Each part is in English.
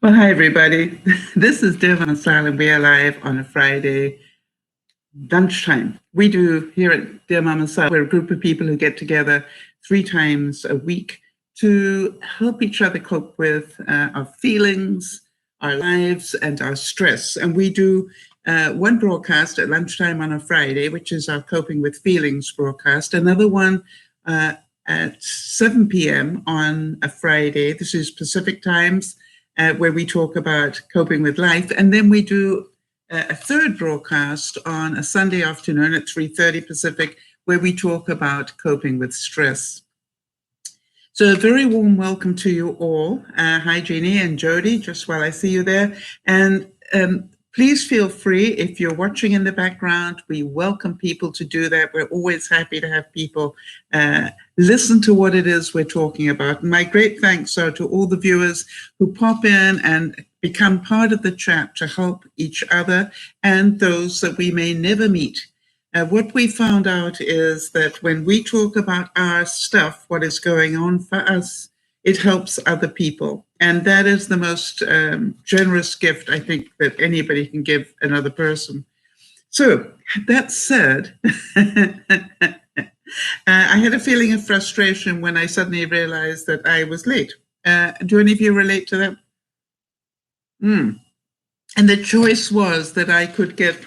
Well, hi, everybody. This is DearMamaSal, and we are live on a Friday lunchtime. We do here at DearMamaSal, we're a group of people who get together 3 times a week to help each other cope with our feelings, our lives, and our stress. And we do one broadcast at lunchtime on a Friday, which is our Coping with Feelings broadcast, another one at 7 p.m. on a Friday. This is Pacific times, where we talk about coping with life. And then we do a third broadcast on a Sunday afternoon at 3:30 Pacific, where we talk about coping with stress. So a very warm welcome to you all. Hi, Jeannie and Jody, just while I see you there. And please feel free, if you're watching in the background, we welcome people to do that. We're always happy to have people listen to what it is we're talking about. And my great thanks are to all the viewers who pop in and become part of the chat to help each other and those that we may never meet. What we found out is that when we talk about our stuff, what is going on for us, it helps other people. And that is the most generous gift, I think, that anybody can give another person. So that said, I had a feeling of frustration when I suddenly realized that I was late. Do any of you relate to that? And the choice was that I could get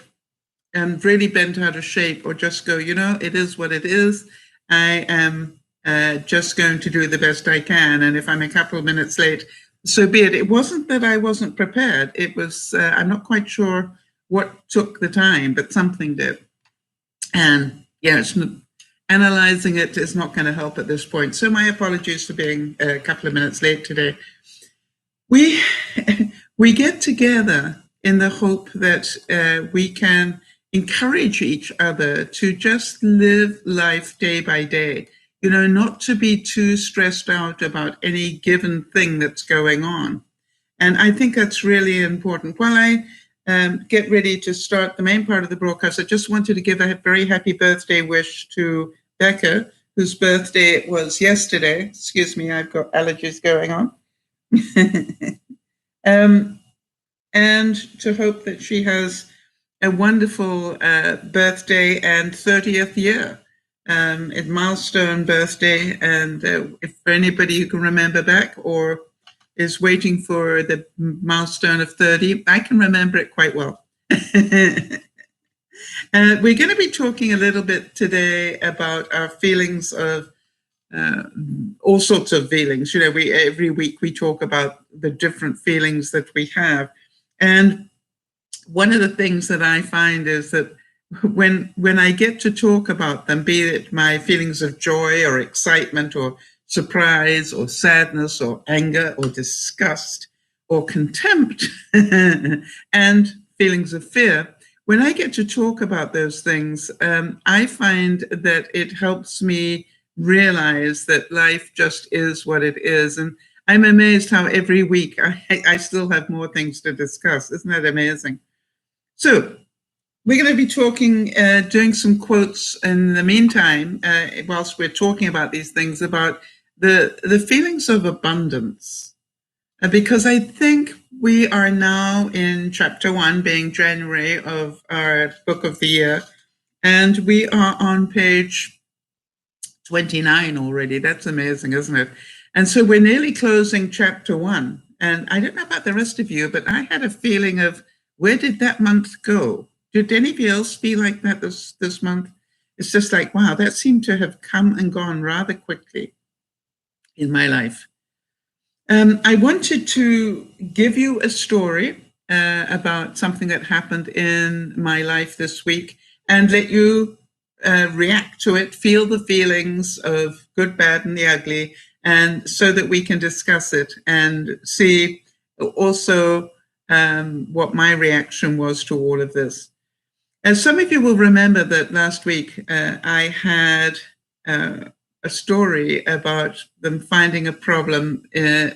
really bent out of shape or just go, you know, it is what it is. I am just going to do the best I can. And if I'm a couple of minutes late, so be it. It wasn't that I wasn't prepared. It was, I'm not quite sure what took the time, but something did. And yes, analyzing it is not going to help at this point. So my apologies for being a couple of minutes late today. We get together in the hope that we can encourage each other to just live life day by day, you know, not to be too stressed out about any given thing that's going on. And I think that's really important. While I get ready to start the main part of the broadcast, I just wanted to give a very happy birthday wish to Becca, whose birthday was yesterday. Excuse me, I've got allergies going on. And to hope that she has a wonderful birthday and 30th year, a milestone birthday. And if for anybody who can remember back or is waiting for the milestone of 30, I can remember it quite well. We're going to be talking a little bit today about our feelings of all sorts of feelings. You know, every week we talk about the different feelings that we have. And one of the things that I find is that when I get to talk about them, be it my feelings of joy or excitement or surprise or sadness or anger or disgust or contempt and feelings of fear, when I get to talk about those things, I find that it helps me realize that life just is what it is. And I'm amazed how every week I still have more things to discuss. Isn't that amazing? So we're going to be talking, doing some quotes in the meantime, whilst we're talking about these things, about the feelings of abundance. Because I think we are now in chapter 1, being January of our book of the year, and we are on page 29 already. That's amazing, isn't it? And so we're nearly closing chapter 1. And I don't know about the rest of you, but I had a feeling of, where did that month go? Did anybody else feel like that this month? It's just like, wow, that seemed to have come and gone rather quickly in my life. I wanted to give you a story about something that happened in my life this week and let you react to it, feel the feelings of good, bad, and the ugly, and so that we can discuss it and see also what my reaction was to all of this. As some of you will remember that last week I had a story about them finding a problem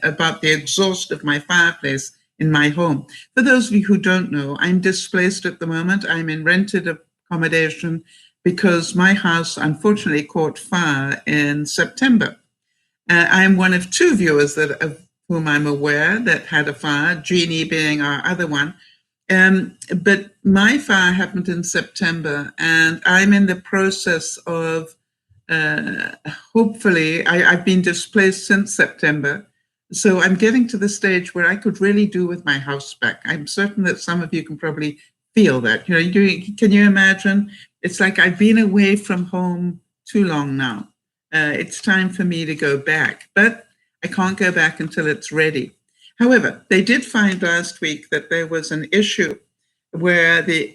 about the exhaust of my fireplace in my home. For those of you who don't know, I'm displaced at the moment. I'm in rented accommodation because my house unfortunately caught fire in September. I'm one of 2 viewers that have whom I'm aware that had a fire, Jeannie being our other one. But my fire happened in September, and I'm in the process of hopefully, I've been displaced since September. So I'm getting to the stage where I could really do with my house back. I'm certain that some of you can probably feel that. Can you imagine? It's like I've been away from home too long now. It's time for me to go back, but I can't go back until it's ready. However, they did find last week that there was an issue where the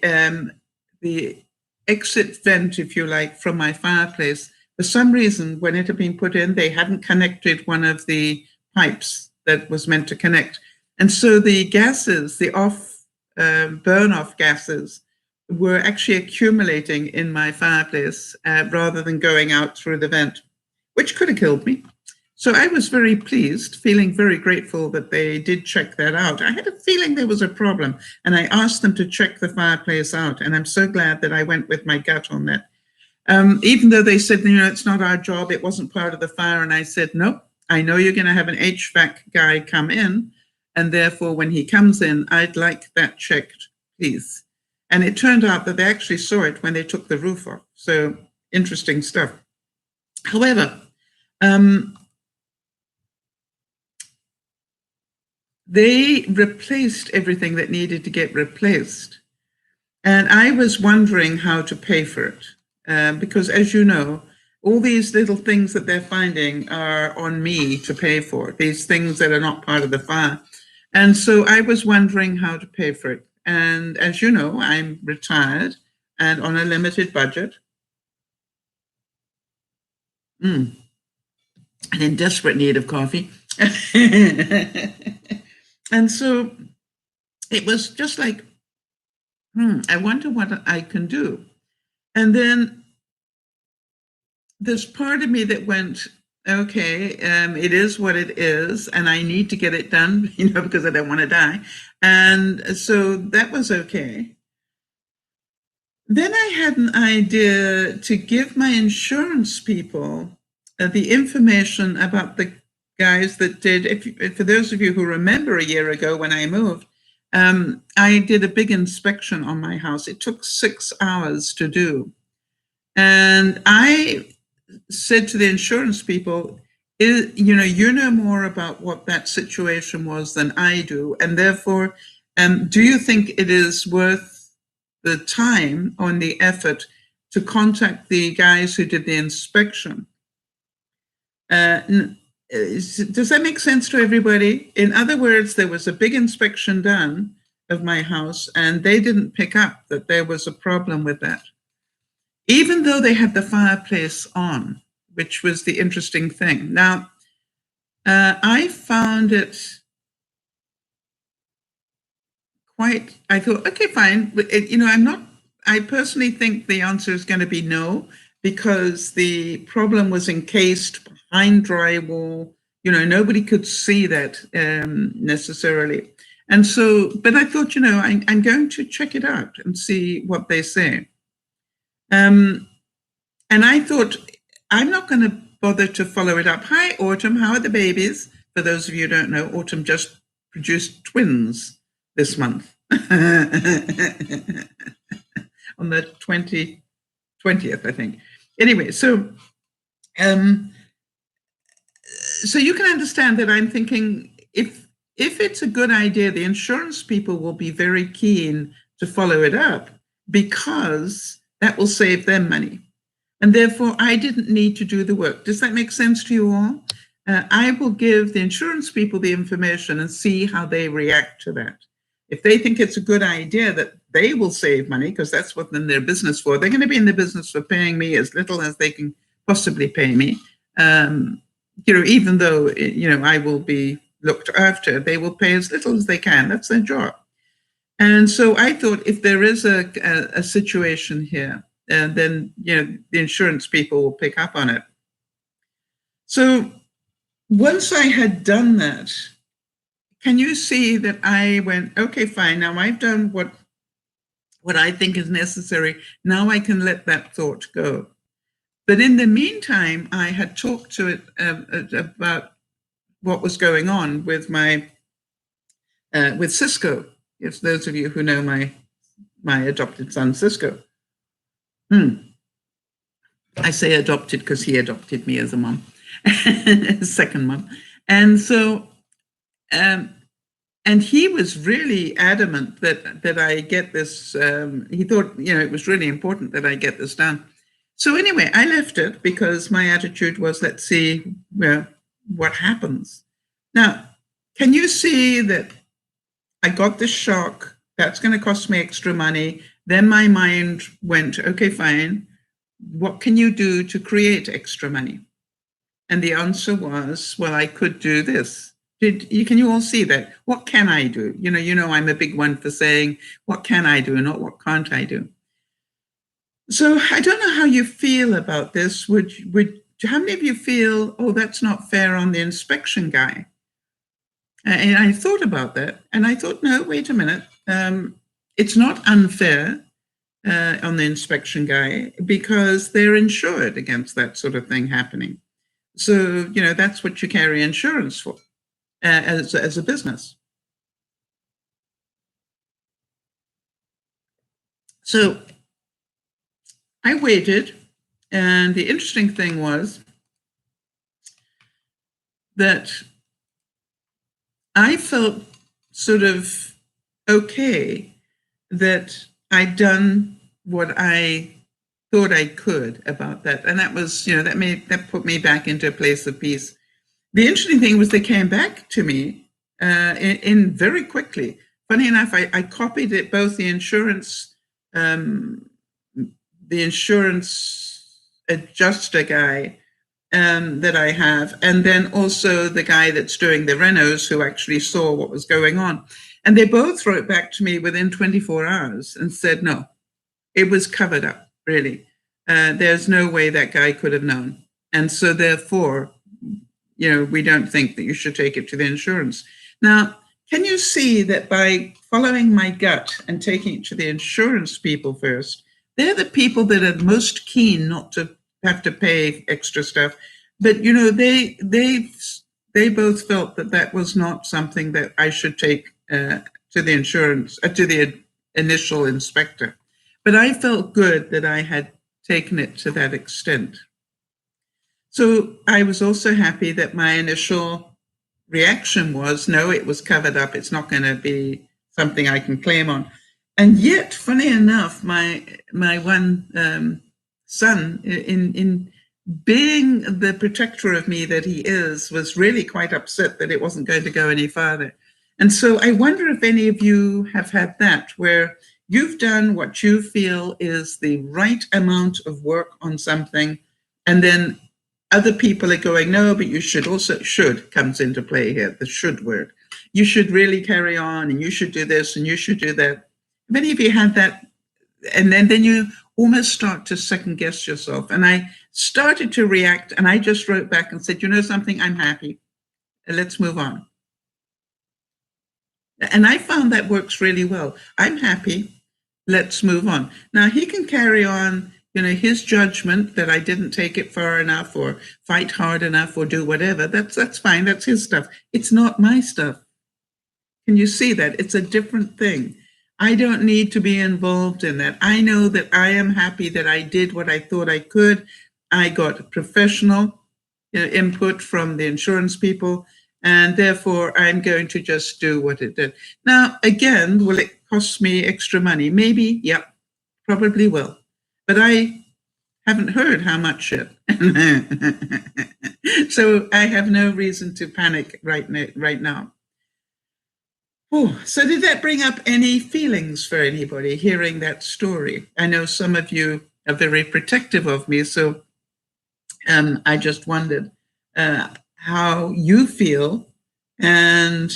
exit vent, if you like, from my fireplace, for some reason, when it had been put in, they hadn't connected one of the pipes that was meant to connect. And so the gases, the burn-off gases, were actually accumulating in my fireplace rather than going out through the vent, which could have killed me. So I was very pleased, feeling very grateful that they did check that out. I had a feeling there was a problem, and I asked them to check the fireplace out, and I'm so glad that I went with my gut on that. Even though they said, it's not our job, it wasn't part of the fire, and I said, no, I know you're going to have an HVAC guy come in, and therefore when he comes in, I'd like that checked, please. And it turned out that they actually saw it when they took the roof off. So interesting stuff. However, they replaced everything that needed to get replaced. And I was wondering how to pay for it. Because as you know, all these little things that they're finding are on me to pay for, these things that are not part of the fire. And so I was wondering how to pay for it. And as you know, I'm retired and on a limited budget. And in desperate need of coffee. And so it was just like, I wonder what I can do. And then there's part of me that went, okay, it is what it is, and I need to get it done, because I don't want to die. And so that was okay. Then I had an idea to give my insurance people the information about the guys that did, for those of you who remember a year ago when I moved, I did a big inspection on my house. It took 6 hours to do. And I said to the insurance people, you know more about what that situation was than I do. And therefore, do you think it is worth the time or the effort to contact the guys who did the inspection? Does that make sense to everybody? In other words, there was a big inspection done of my house, and they didn't pick up that there was a problem with that, even though they had the fireplace on, which was the interesting thing. Now, I found it I thought, okay, fine. But I personally think the answer is going to be no, because the problem was encased behind drywall. Nobody could see that necessarily. And so, but I thought, I'm going to check it out and see what they say. And I thought, I'm not going to bother to follow it up. Hi, Autumn, how are the babies? For those of you who don't know, Autumn just produced twins this month. On the 20th, I think. Anyway, so you can understand that I'm thinking, if it's a good idea, the insurance people will be very keen to follow it up, because that will save them money. And therefore, I didn't need to do the work. Does that make sense to you all? I will give the insurance people the information and see how they react to that. If they think it's a good idea that they will save money, because that's what they're in their business for, they're going to be in the business for paying me as little as they can possibly pay me. Even though, I will be looked after, they will pay as little as they can. That's their job. And so I thought, if there is a situation here, then, the insurance people will pick up on it. So once I had done that, can you see that I went, okay, fine, now I've done what I think is necessary. Now I can let that thought go. But in the meantime, I had talked to it about what was going on with my with Cisco. If those of you who know my adopted son Cisco. I say adopted because he adopted me as a mom, second mom, and so and he was really adamant that I get this. He thought, it was really important that I get this done. So anyway, I left it because my attitude was, let's see what happens. Now, can you see that I got this shock? That's going to cost me extra money. Then my mind went, okay, fine. What can you do to create extra money? And the answer was, well, I could do this. Can you all see that? What can I do? I'm a big one for saying, what can I do, and not what can't I do? So I don't know how you feel about this. How many of you feel, oh, that's not fair on the inspection guy? And I thought about that, and I thought, no, wait a minute. It's not unfair on the inspection guy because they're insured against that sort of thing happening. So, that's what you carry insurance for as a business. So I waited, and the interesting thing was that I felt sort of okay that I'd done what I thought I could about that. And that was, that put me back into a place of peace. The interesting thing was they came back to me in very quickly. Funny enough, I copied it, both the insurance adjuster guy that I have, and then also the guy that's doing the renos who actually saw what was going on. And they both wrote back to me within 24 hours and said, no, it was covered up, really. There's no way that guy could have known. And so therefore, we don't think that you should take it to the insurance. Now, can you see that by following my gut and taking it to the insurance people first, they're the people that are most keen not to have to pay extra stuff. But, they both felt that was not something that I should take to the insurance, to the initial inspector. But I felt good that I had taken it to that extent. So I was also happy that my initial reaction was, no, it was covered up. It's not going to be something I can claim on. And yet, funny enough, my one son, in being the protector of me that he is, was really quite upset that it wasn't going to go any further. And so I wonder if any of you have had that, where you've done what you feel is the right amount of work on something, and then other people are going, no, but you should also, should comes into play here, the should word. You should really carry on, and you should do this, and you should do that. Many of you had that, and then you almost start to second guess yourself. And I started to react, and I just wrote back and said, you know something, I'm happy. Let's move on. And I found that works really well. I'm happy. Let's move on. Now he can carry on, his judgment that I didn't take it far enough or fight hard enough or do whatever. That's fine. That's his stuff. It's not my stuff. Can you see that? It's a different thing. I don't need to be involved in that. I know that I am happy that I did what I thought I could. I got professional input from the insurance people, and therefore I'm going to just do what it did. Now, again, will it cost me extra money? Maybe, yeah, probably will. But I haven't heard how much yet. So I have no reason to panic right now. Oh, so did that bring up any feelings for anybody hearing that story? I know some of you are very protective of me, so I just wondered how you feel, and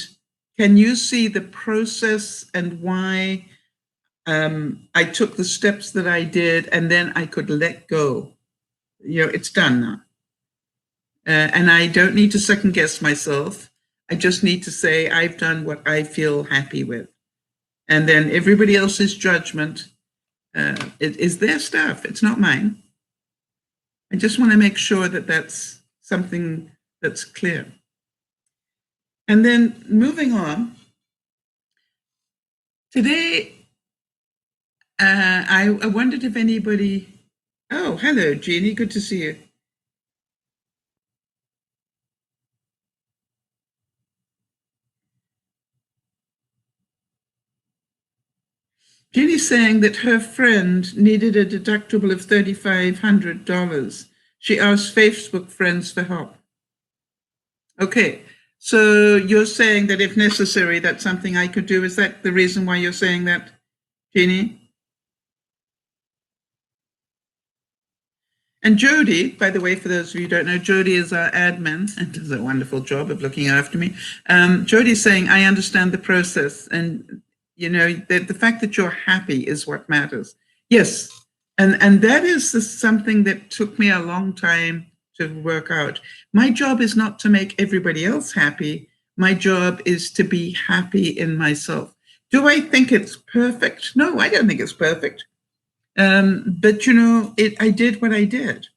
can you see the process and why I took the steps that I did, and then I could let go. It's done now. And I don't need to second guess myself. I just need to say I've done what I feel happy with. And then everybody else's judgment is their stuff. It's not mine. I just want to make sure that that's something that's clear. And then moving on, today, I wondered if anybody, oh, hello, Jeannie, good to see you. Jeannie's saying that her friend needed a deductible of $3,500. She asked Facebook friends for help. Okay, so you're saying that if necessary, that's something I could do. Is that the reason why you're saying that, Jeannie? And Jody, by the way, for those of you who don't know, Jody is our admin and does a wonderful job of looking after me. Jody's saying, I understand the process. And, you know, the fact that you're happy is what matters. Yes. And that is something that took me a long time to work out. My job is not to make everybody else happy. My job is to be happy in myself. Do I think it's perfect? No, I don't think it's perfect. But, you know, I did what I did.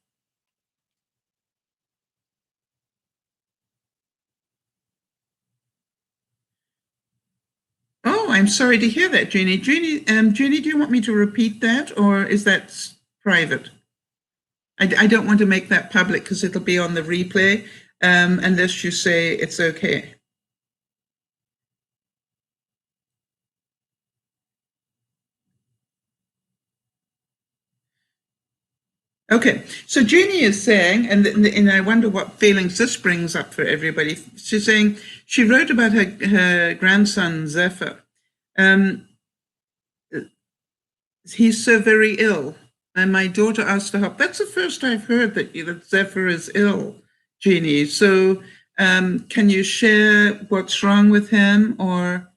Oh, I'm sorry to hear that, Jeannie. Jeannie, do you want me to repeat that, or is that private? I don't want to make that public because it'll be on the replay, unless you say it's okay. Okay, so Jeannie is saying, and I wonder what feelings this brings up for everybody. She's saying she wrote about her grandson, Zephyr. He's so very ill, and my daughter asked for help. That's the first I've heard that Zephyr is ill, Jeannie. So can you share what's wrong with him? Or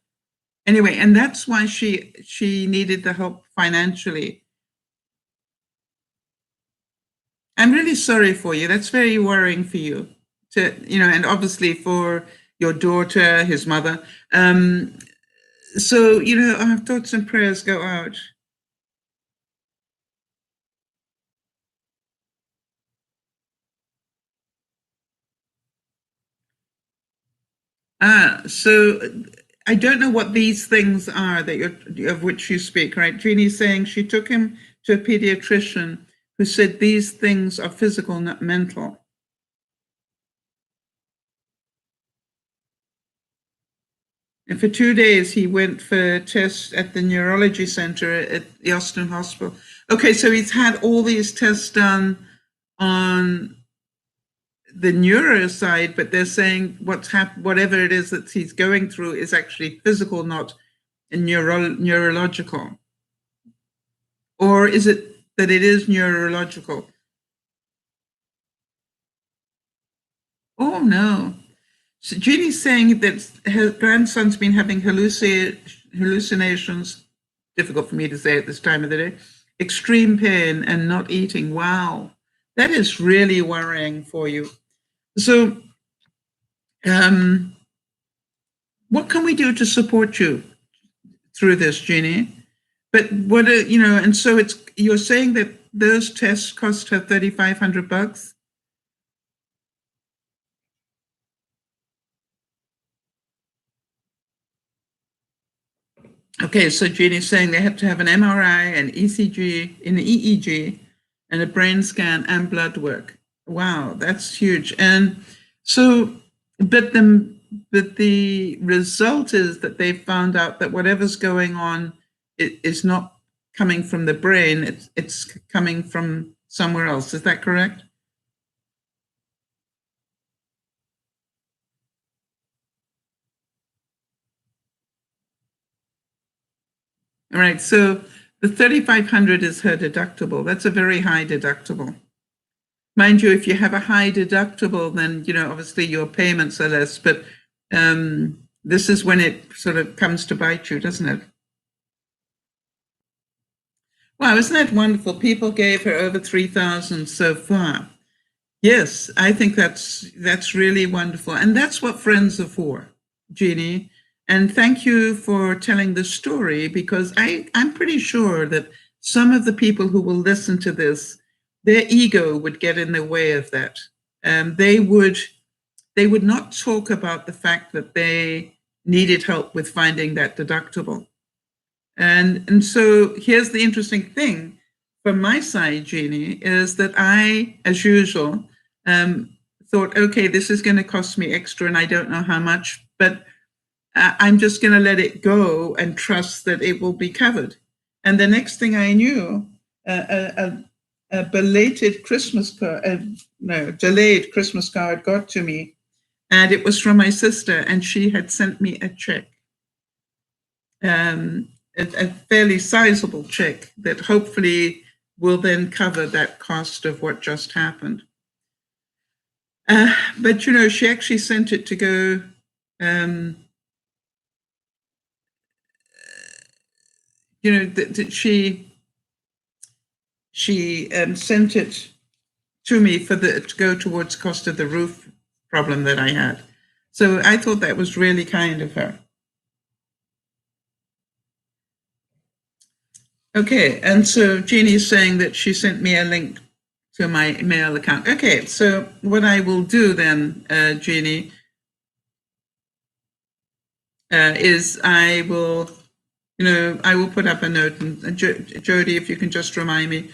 anyway, and that's why she needed the help financially. I'm really sorry for you. That's very worrying for you, and obviously for your daughter, his mother. So, our thoughts and prayers go out. So I don't know what these things are of which you speak, right? Jeannie's saying she took him to a pediatrician who said these things are physical, not mental. And for 2 days, he went for tests at the neurology center at the Austin Hospital. Okay, so he's had all these tests done on the neuro side, but they're saying whatever it is that he's going through is actually physical, not neurological. Or is it that it is neurological? Oh, no. So Jeannie's saying that her grandson's been having hallucinations, difficult for me to say at this time of the day, extreme pain and not eating. Wow. That is really worrying for you. So what can we do to support you through this, Jeannie? But and so you're saying that those tests cost her $3,500? Okay, so Jeannie's saying they have to have an MRI, an ECG, an EEG, and a brain scan and blood work. Wow, that's huge. And so, but the result is that they found out that whatever's going on is not coming from the brain, it's coming from somewhere else. Is that correct? All right, so the 3,500 is her deductible. That's a very high deductible. Mind you, if you have a high deductible, then, obviously your payments are less, but this is when it sort of comes to bite you, doesn't it? Wow, isn't that wonderful? People gave her over 3,000 so far. Yes, I think that's really wonderful. And that's what friends are for, Jeannie. And thank you for telling the story, because I'm pretty sure that some of the people who will listen to this, their ego would get in the way of that. They would they would not talk about the fact that they needed help with finding that deductible. And so here's the interesting thing from my side, Jeannie, is that I, as usual, thought, okay, this is going to cost me extra and I don't know how much, but I'm just going to let it go and trust that it will be covered. And the next thing I knew, a belated Christmas card, delayed Christmas card got to me, and it was from my sister, and she had sent me a check, a fairly sizable check that hopefully will then cover that cost of what just happened. But, she actually sent it to go, she sent it to me to go towards cost of the roof problem that I had. So I thought that was really kind of her. Okay, and so Jeannie's saying that she sent me a link to my email account. Okay, so what I will do then, Jeannie, is I will put up a note, and Jody, if you can just remind me,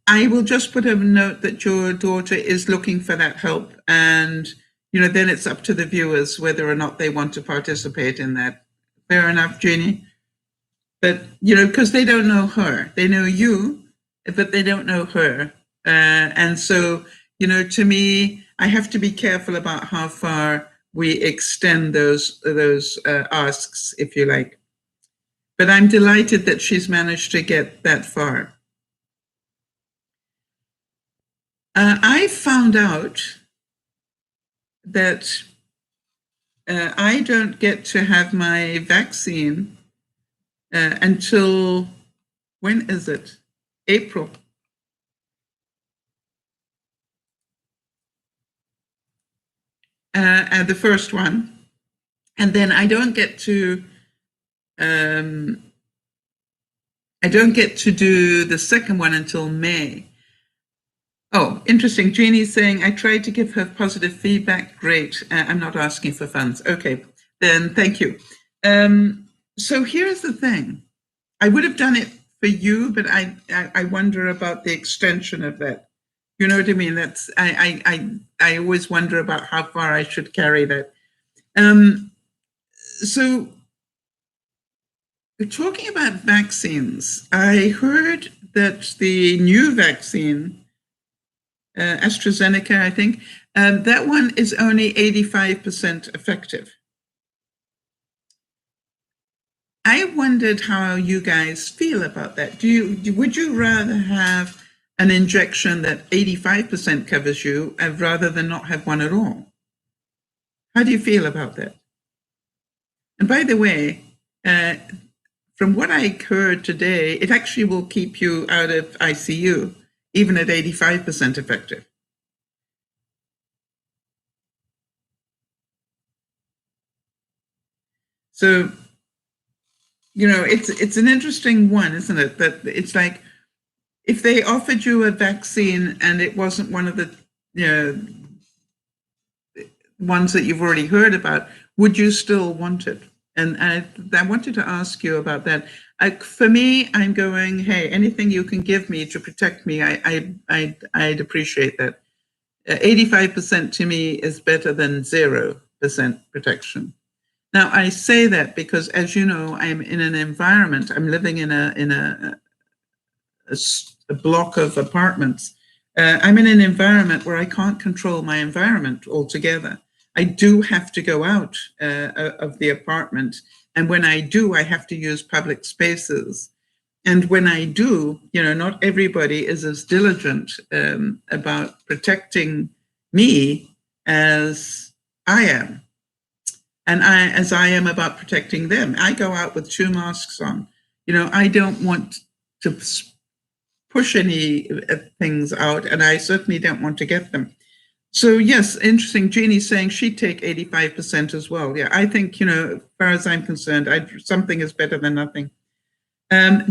I will just put a note that your daughter is looking for that help, and then it's up to the viewers whether or not they want to participate in that. Fair enough, Jeannie? But because they don't know her, they know you, but they don't know her, and so to me, I have to be careful about how far we extend those asks, if you like. But I'm delighted that she's managed to get that far. I found out that I don't get to have my vaccine until, when is it? April. The first one. And then I don't get to do the second one until May. Oh, interesting. Jeannie's saying, I tried to give her positive feedback. Great. I'm not asking for funds. Okay, then thank you. So here's the thing. I would have done it for you, but I wonder about the extension of that. You know what I mean? That's I always wonder about how far I should carry that. So talking about vaccines, I heard that the new vaccine, AstraZeneca, I think, that one is only 85% effective. I wondered how you guys feel about that. Would you rather have an injection that 85% covers you rather than not have one at all? How do you feel about that? And by the way, from what I heard today, it actually will keep you out of ICU, even at 85% effective. So, it's an interesting one, isn't it? That it's like, if they offered you a vaccine and it wasn't one of the ones that you've already heard about, would you still want it? And I wanted to ask you about that. For me, I'm going, hey, anything you can give me to protect me, I'd appreciate that. 85% to me is better than 0% protection. Now, I say that because, as you know, I'm in an environment. I'm living in a block of apartments. I'm in an environment where I can't control my environment altogether. I do have to go out of the apartment. And when I do, I have to use public spaces. And when I do, not everybody is as diligent about protecting me as I am. And as I am about protecting them. I go out with 2 masks on. I don't want to push any things out, and I certainly don't want to get them. So yes, interesting. Jeannie's saying she'd take 85% as well. Yeah, I think, as far as I'm concerned, something is better than nothing.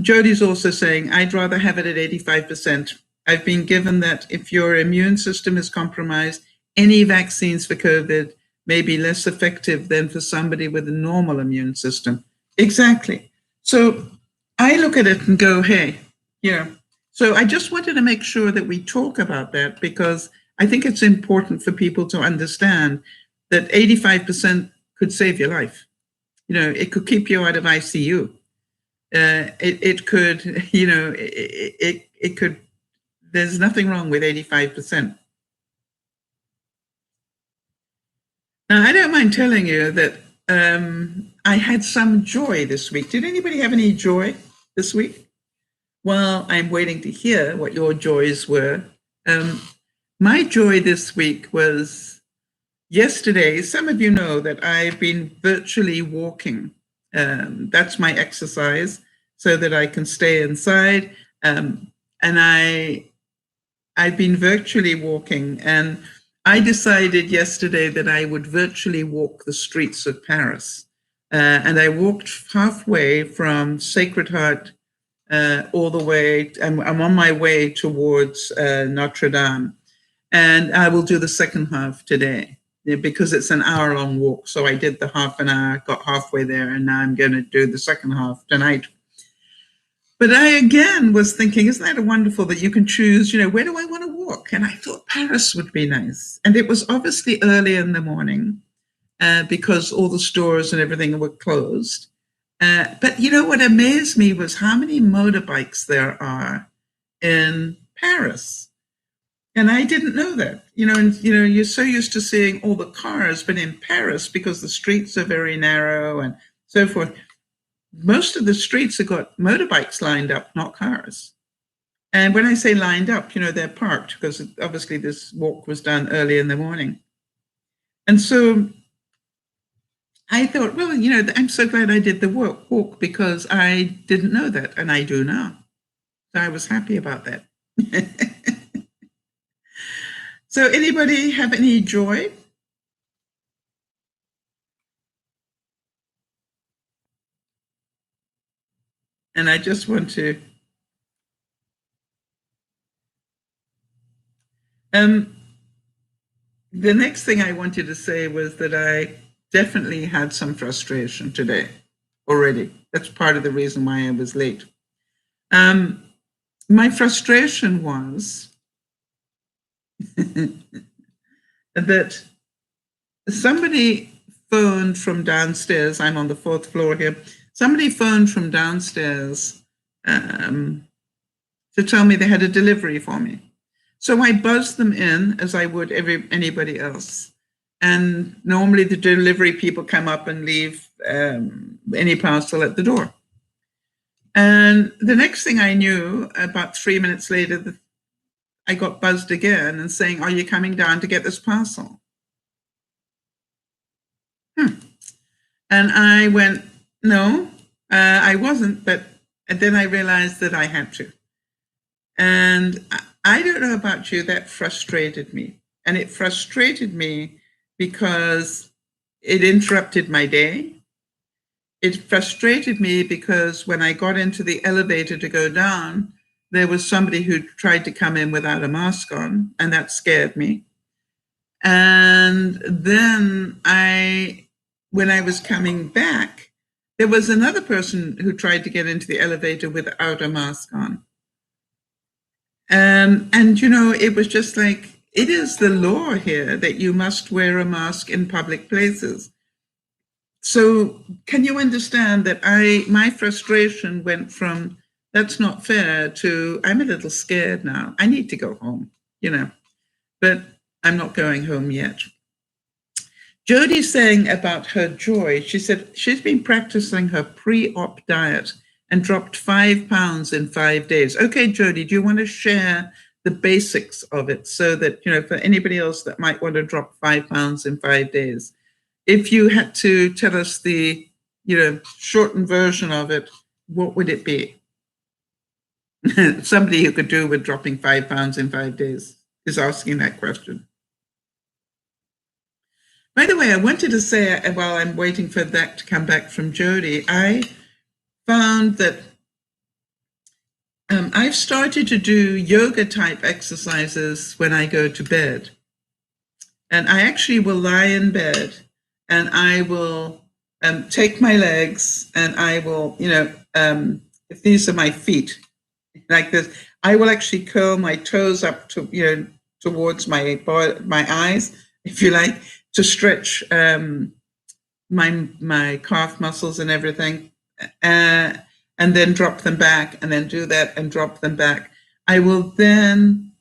Jody's also saying, I'd rather have it at 85%. I've been given that if your immune system is compromised, any vaccines for COVID may be less effective than for somebody with a normal immune system. Exactly. So I look at it and go, hey, so I just wanted to make sure that we talk about that, because I think it's important for people to understand that 85% could save your life. It could keep you out of ICU. It could, it could, there's nothing wrong with 85%. Now, I don't mind telling you that I had some joy this week. Did anybody have any joy this week? Well, I'm waiting to hear what your joys were. My joy this week was yesterday. Some of you know that I've been virtually walking. That's my exercise so that I can stay inside. And I've been virtually walking, and I decided yesterday that I would virtually walk the streets of Paris. And I walked halfway from Sacred Heart all the way. I'm on my way towards Notre Dame. And I will do the second half today because it's an hour-long walk. So I did the half an hour, got halfway there, and now I'm going to do the second half tonight. But I, again, was thinking, isn't that wonderful that you can choose, where do I want to walk? And I thought Paris would be nice. And it was obviously early in the morning because all the stores and everything were closed. But what amazed me was how many motorbikes there are in Paris. And I didn't know that, you're so used to seeing all the cars, but in Paris, because the streets are very narrow and so forth, most of the streets have got motorbikes lined up, not cars. And when I say lined up, they're parked because obviously this walk was done early in the morning. And so I thought, well, I'm so glad I did the walk because I didn't know that, and I do now. So I was happy about that. So anybody have any joy? And I just want to the next thing I wanted to say was that I definitely had some frustration today already. That's part of the reason why I was late. My frustration was that somebody phoned from downstairs. I'm on the 4th floor here. Somebody phoned from downstairs to tell me they had a delivery for me. So I buzzed them in as I would anybody else. And normally the delivery people come up and leave any parcel at the door. And the next thing I knew, about 3 minutes later, I got buzzed again and saying, are you coming down to get this parcel? And I went, no, I wasn't. But then I realized that I had to. And I don't know about you, that frustrated me. And it frustrated me because it interrupted my day. It frustrated me because when I got into the elevator to go down, there was somebody who tried to come in without a mask on, and that scared me. And then when I was coming back, there was another person who tried to get into the elevator without a mask on. And, it was just like, it is the law here that you must wear a mask in public places. So can you understand that my frustration went from, that's not fair, to I'm a little scared now. I need to go home, but I'm not going home yet. Jodie's saying about her joy. She said she's been practicing her pre-op diet and dropped 5 pounds in 5 days. Okay, Jodie, do you want to share the basics of it so that, for anybody else that might want to drop 5 pounds in 5 days? If you had to tell us the, shortened version of it, what would it be? Somebody who could do with dropping 5 pounds in 5 days is asking that question. By the way, I wanted to say, while I'm waiting for that to come back from Jodie, I found that I've started to do yoga type exercises when I go to bed. And I actually will lie in bed and I will take my legs and I will, if these are my feet, like this, I will actually curl my toes up to, towards my eyes, if you like, to stretch my calf muscles and everything, and then drop them back, and then do that and drop them back. I will then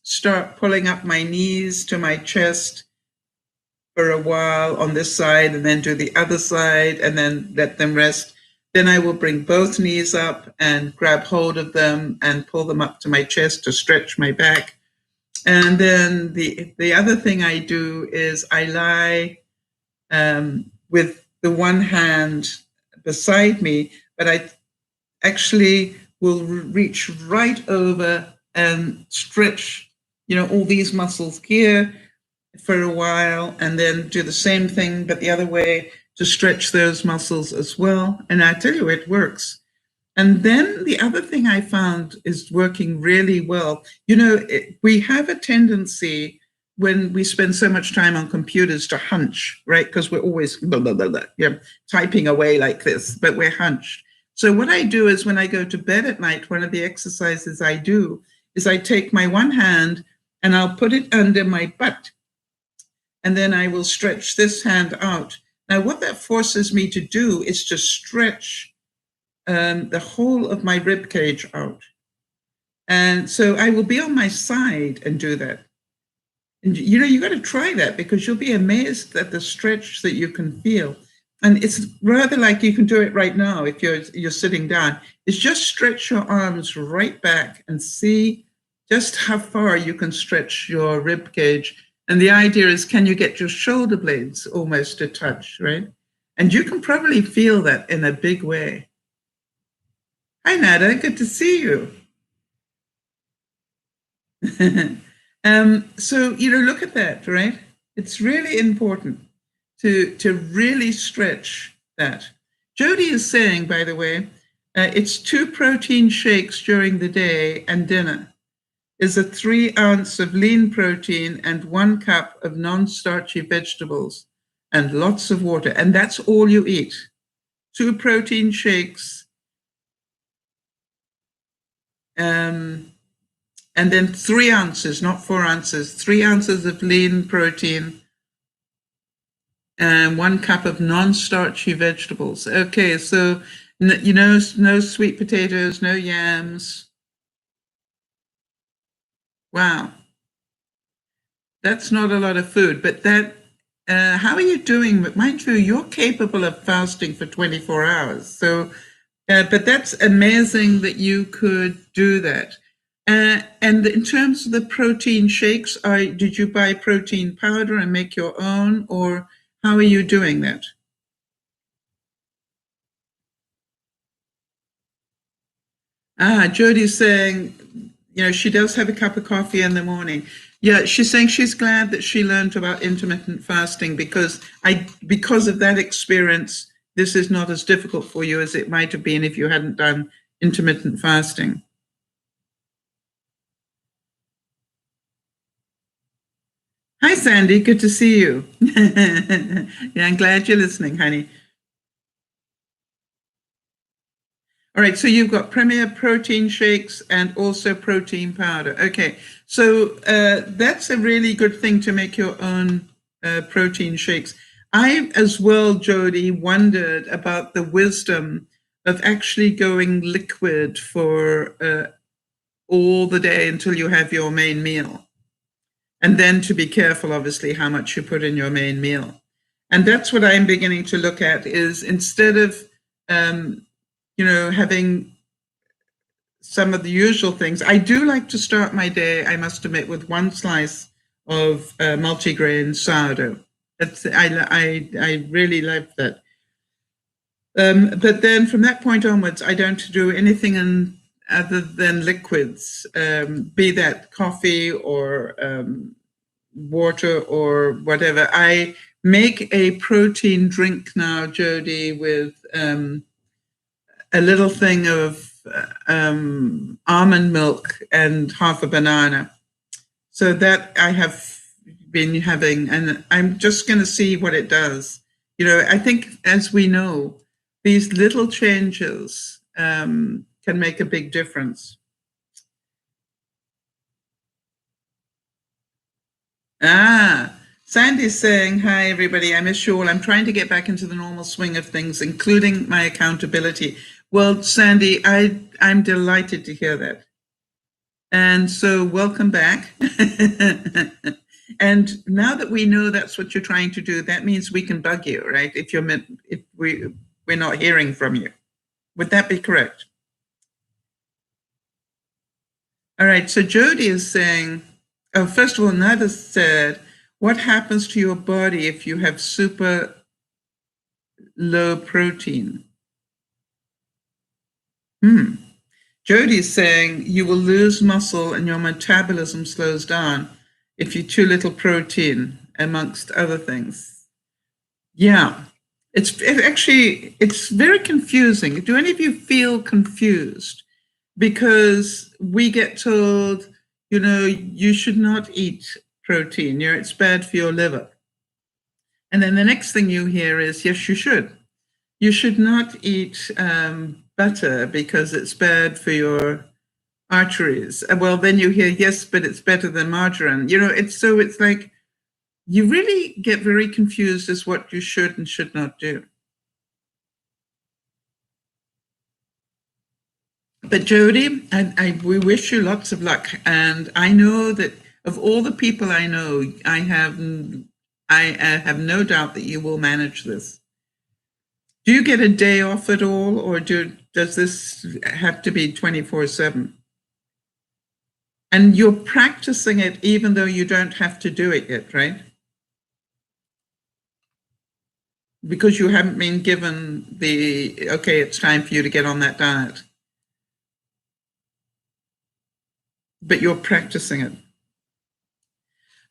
start pulling up my knees to my chest for a while on this side, and then do the other side, and then let them rest. Then I will bring both knees up and grab hold of them and pull them up to my chest to stretch my back. And then the other thing I do is I lie with the one hand beside me, but I actually will reach right over and stretch, all these muscles here for a while, and then do the same thing, but the other way, to stretch those muscles as well. And I tell you, it works. And then the other thing I found is working really well. We have a tendency when we spend so much time on computers to hunch, right? Because we're always blah, blah, blah, blah, typing away like this, but we're hunched. So what I do is when I go to bed at night, one of the exercises I do is I take my one hand and I'll put it under my butt. And then I will stretch this hand out. Now, what that forces me to do is to stretch the whole of my rib cage out. And so I will be on my side and do that. And you got to try that, because you'll be amazed at the stretch that you can feel. And it's rather like you can do it right now if you're sitting down. It's just stretch your arms right back and see just how far you can stretch your rib cage. And the idea is, can you get your shoulder blades almost to touch, right? And you can probably feel that in a big way. Hi, Nada, good to see you. So, look at that, right? It's really important to really stretch that. Jody is saying, by the way, it's 2 protein shakes during the day, and dinner is a 3 ounce of lean protein and 1 cup of non-starchy vegetables and lots of water. And that's all you eat. 2 protein shakes, and then 3 ounces, not 4 ounces, 3 ounces of lean protein and 1 cup of non-starchy vegetables. Okay, so, no sweet potatoes, no yams. Wow. That's not a lot of food, but how are you doing? Mind you, you're capable of fasting for 24 hours. So, but that's amazing that you could do that. And in terms of the protein shakes, did you buy protein powder and make your own, or how are you doing that? Jody's saying, she does have a cup of coffee in the morning. Yeah, she's saying she's glad that she learned about intermittent fasting because of that experience, this is not as difficult for you as it might have been if you hadn't done intermittent fasting. Hi, Sandy. Good to see you. Yeah, I'm glad you're listening, honey. All right, so you've got Premier protein shakes and also protein powder. Okay, so that's a really good thing to make your own protein shakes. I, as well, Jody, wondered about the wisdom of actually going liquid for all the day until you have your main meal. And then to be careful, obviously, how much you put in your main meal. And that's what I'm beginning to look at, is instead of having some of the usual things. I do like to start my day, I must admit, with 1 slice of multigrain sourdough. I really love that. But then from that point onwards, I don't do anything other than liquids, be that coffee or water or whatever. I make a protein drink now, Jody, with a little thing of almond milk and half a banana. So that I have been having, and I'm just going to see what it does. I think, as we know, these little changes can make a big difference. Sandy's saying, hi, everybody. I miss you all. I'm trying to get back into the normal swing of things, including my accountability. Well, Sandy, I'm delighted to hear that. And so welcome back. And now that we know that's what you're trying to do, that means we can bug you, right? If we're not hearing from you. Would that be correct? All right, so Jody is saying, first of all, Nada said, what happens to your body if you have super low protein? Jody's saying you will lose muscle and your metabolism slows down if you too little protein, amongst other things. Yeah, it's very confusing. Do any of you feel confused? Because we get told, you should not eat protein. It's bad for your liver. And then the next thing you hear is, yes, you should. You should not eat butter because it's bad for your arteries. Well, then you hear, yes, but it's better than margarine. It's like you really get very confused as what you should and should not do. But Jody, we wish you lots of luck. And I know that of all the people I know, I have no doubt that you will manage this. Do you get a day off at all, or does this have to be 24/7? And you're practicing it even though you don't have to do it yet, right? Because you haven't been given okay, it's time for you to get on that diet. But you're practicing it.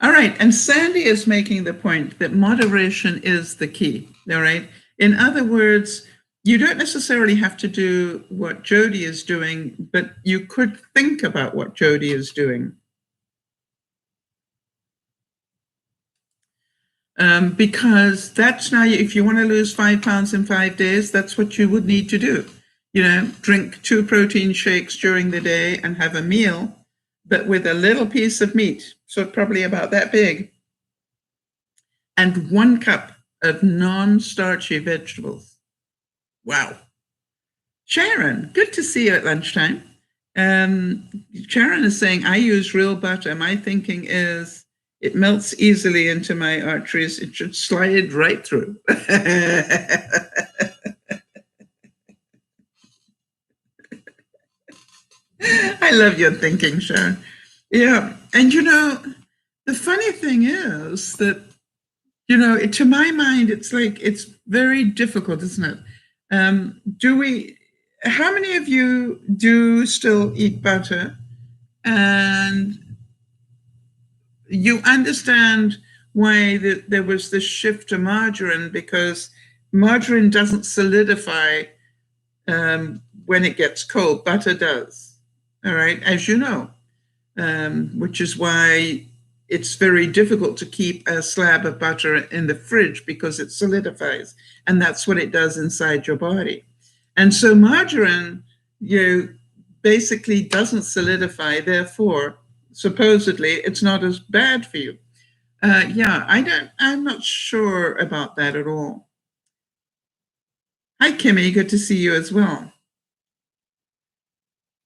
All right, and Sandy is making the point that moderation is the key, all right? In other words, you don't necessarily have to do what Jody is doing, but you could think about what Jody is doing. Because that's now, if you want to lose 5 pounds in 5 days, that's what you would need to do. Drink 2 protein shakes during the day and have a meal, but with a little piece of meat, so probably about that big, and 1 cup of non-starchy vegetables. Wow. Sharon, good to see you at lunchtime. Sharon is saying, I use real butter. My thinking is it melts easily into my arteries. It should slide right through. I love your thinking, Sharon. Yeah. And the funny thing is that, to my mind, it's like, it's very difficult, isn't it? How many of you do still eat butter? And you understand why there was this shift to margarine, because margarine doesn't solidify when it gets cold. Butter does, all right, as you know, which is why it's very difficult to keep a slab of butter in the fridge, because it solidifies, and that's what it does inside your body. And so margarine, basically doesn't solidify, therefore, supposedly, it's not as bad for you. I'm not sure about that at all. Hi, Kimmy, good to see you as well.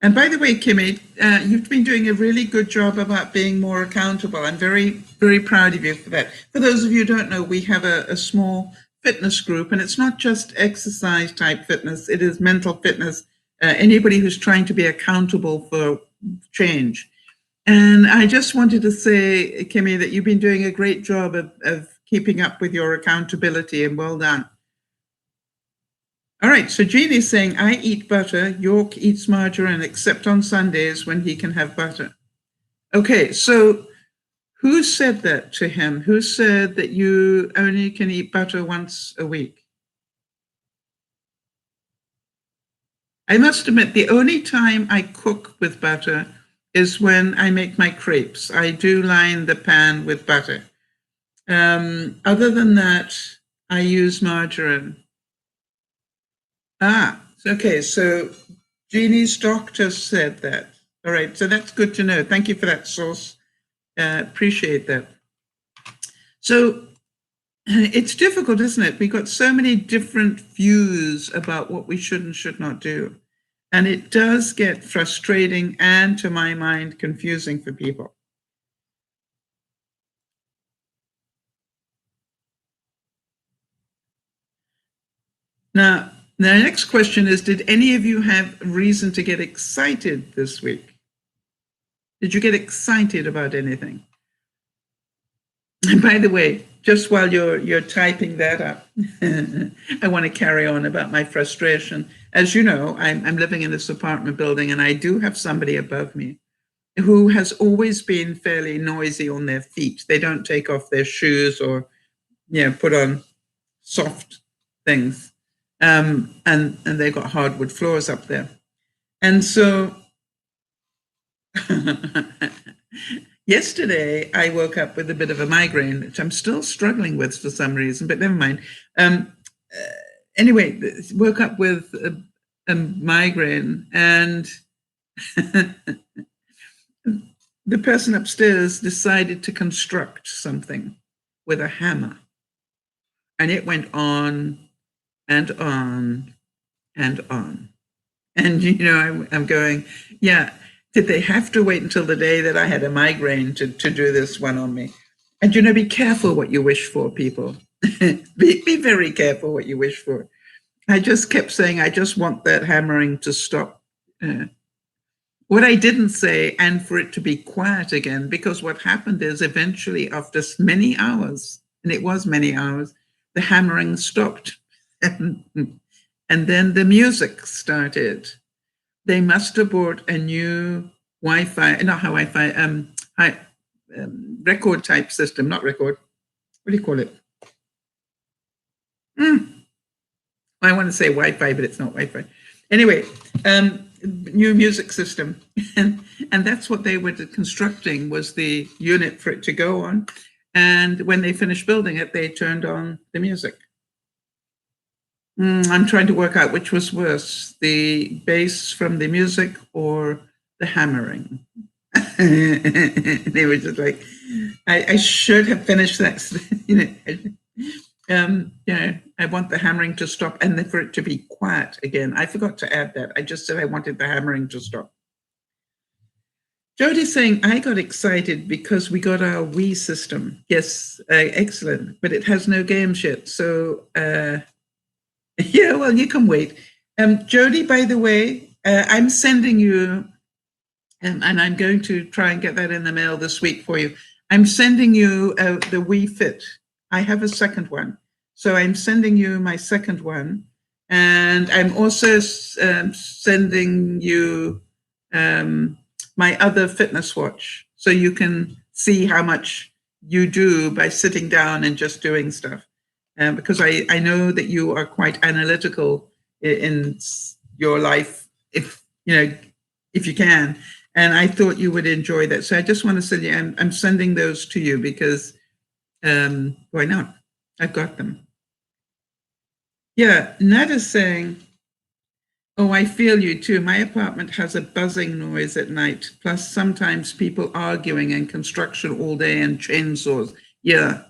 And by the way, Kimmy, you've been doing a really good job about being more accountable. I'm very, very proud of you for that. For those of you who don't know, we have a small fitness group, and it's not just exercise type fitness, it is mental fitness, anybody who's trying to be accountable for change. And I just wanted to say, Kimmy, that you've been doing a great job of keeping up with your accountability, and well done. All right, so Jeannie's saying, I eat butter, York eats margarine, except on Sundays when he can have butter. Okay, so who said that to him? Who said that you only can eat butter once a week? I must admit, the only time I cook with butter is when I make my crepes. I do line the pan with butter. Other than that, I use margarine. Okay, so Jeannie's doctor said that. All right, so that's good to know. Thank you for that source. Appreciate that. So it's difficult, isn't it? We've got so many different views about what we should and should not do. And it does get frustrating and, to my mind, confusing for people. Now, the next question is, did any of you have reason to get excited this week? Did you get excited about anything? And by the way, just while you're typing that up, I want to carry on about my frustration. As you know, I'm living in this apartment building, and I do have somebody above me who has always been fairly noisy on their feet. They don't take off their shoes or, put on soft things. And they've got hardwood floors up there. And so yesterday I woke up with a bit of a migraine, which I'm still struggling with for some reason, but never mind. Anyway, woke up with a migraine, and the person upstairs decided to construct something with a hammer. And it went on and on and on. And, I'm going, yeah, did they have to wait until the day that I had a migraine to do this one on me? And, be careful what you wish for, people. be very careful what you wish for. I just kept saying, I just want that hammering to stop. What I didn't say, and for it to be quiet again, because what happened is eventually after many hours, and it was many hours, the hammering stopped. And then the music started. They must have bought a new record type system, not record. What do you call it? I want to say Wi-Fi, but it's not Wi-Fi. Anyway, new music system. And that's what they were constructing, was the unit for it to go on. And when they finished building it, they turned on the music. I'm trying to work out which was worse, the bass from the music or the hammering. They were just like, I should have finished that. I want the hammering to stop and then for it to be quiet again. I forgot to add that. I just said I wanted the hammering to stop. Jody's saying, I got excited because we got our Wii system. Yes, excellent, but it has no games yet. So, yeah, well, you can wait. Jody, by the way, I'm sending you, and I'm going to try and get that in the mail this week for you. I'm sending you the Wii Fit. I have a second one. So I'm sending you my second one. And I'm also sending you my other fitness watch. So you can see how much you do by sitting down and just doing stuff. Because I know that you are quite analytical in your life, if you can, and I thought you would enjoy that. So I just want to send you. I'm sending those to you because why not? I've got them. Yeah, Ned is saying, "Oh, I feel you too. My apartment has a buzzing noise at night. Plus, sometimes people arguing and construction all day and chainsaws." Yeah,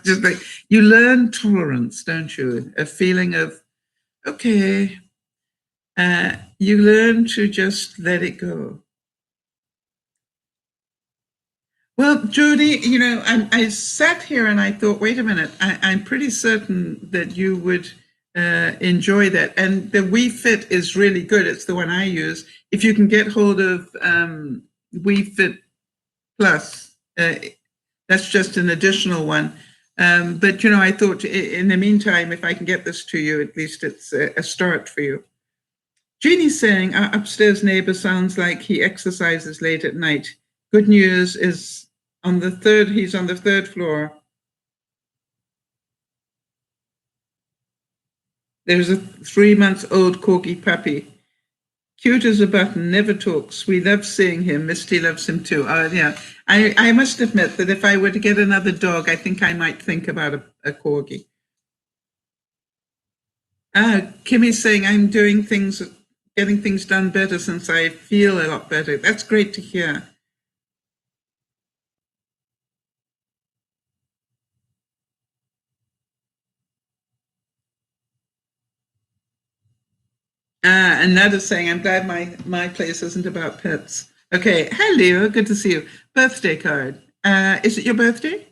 just like you learn tolerance, don't you? A feeling of, okay, you learn to just let it go. Well, Jody, I sat here and I thought, wait a minute, I'm pretty certain that you would enjoy that. And the Wii Fit is really good. It's the one I use. If you can get hold of Wii Fit Plus, that's just an additional one. But, I thought in the meantime, if I can get this to you, at least it's a start for you. Jeannie's saying, our upstairs neighbor sounds like he exercises late at night. Good news is he's on the third floor. There's a 3-month-old corgi puppy. Cute as a button, never talks. We love seeing him. Misty loves him too. Yeah, I must admit that if I were to get another dog, I think I might think about a corgi. Kimmy's saying I'm doing things, getting things done better since I feel a lot better. That's great to hear. And Nada's saying, I'm glad my place isn't about pets. Okay. Hello. Good to see you. Birthday card. Is it your birthday?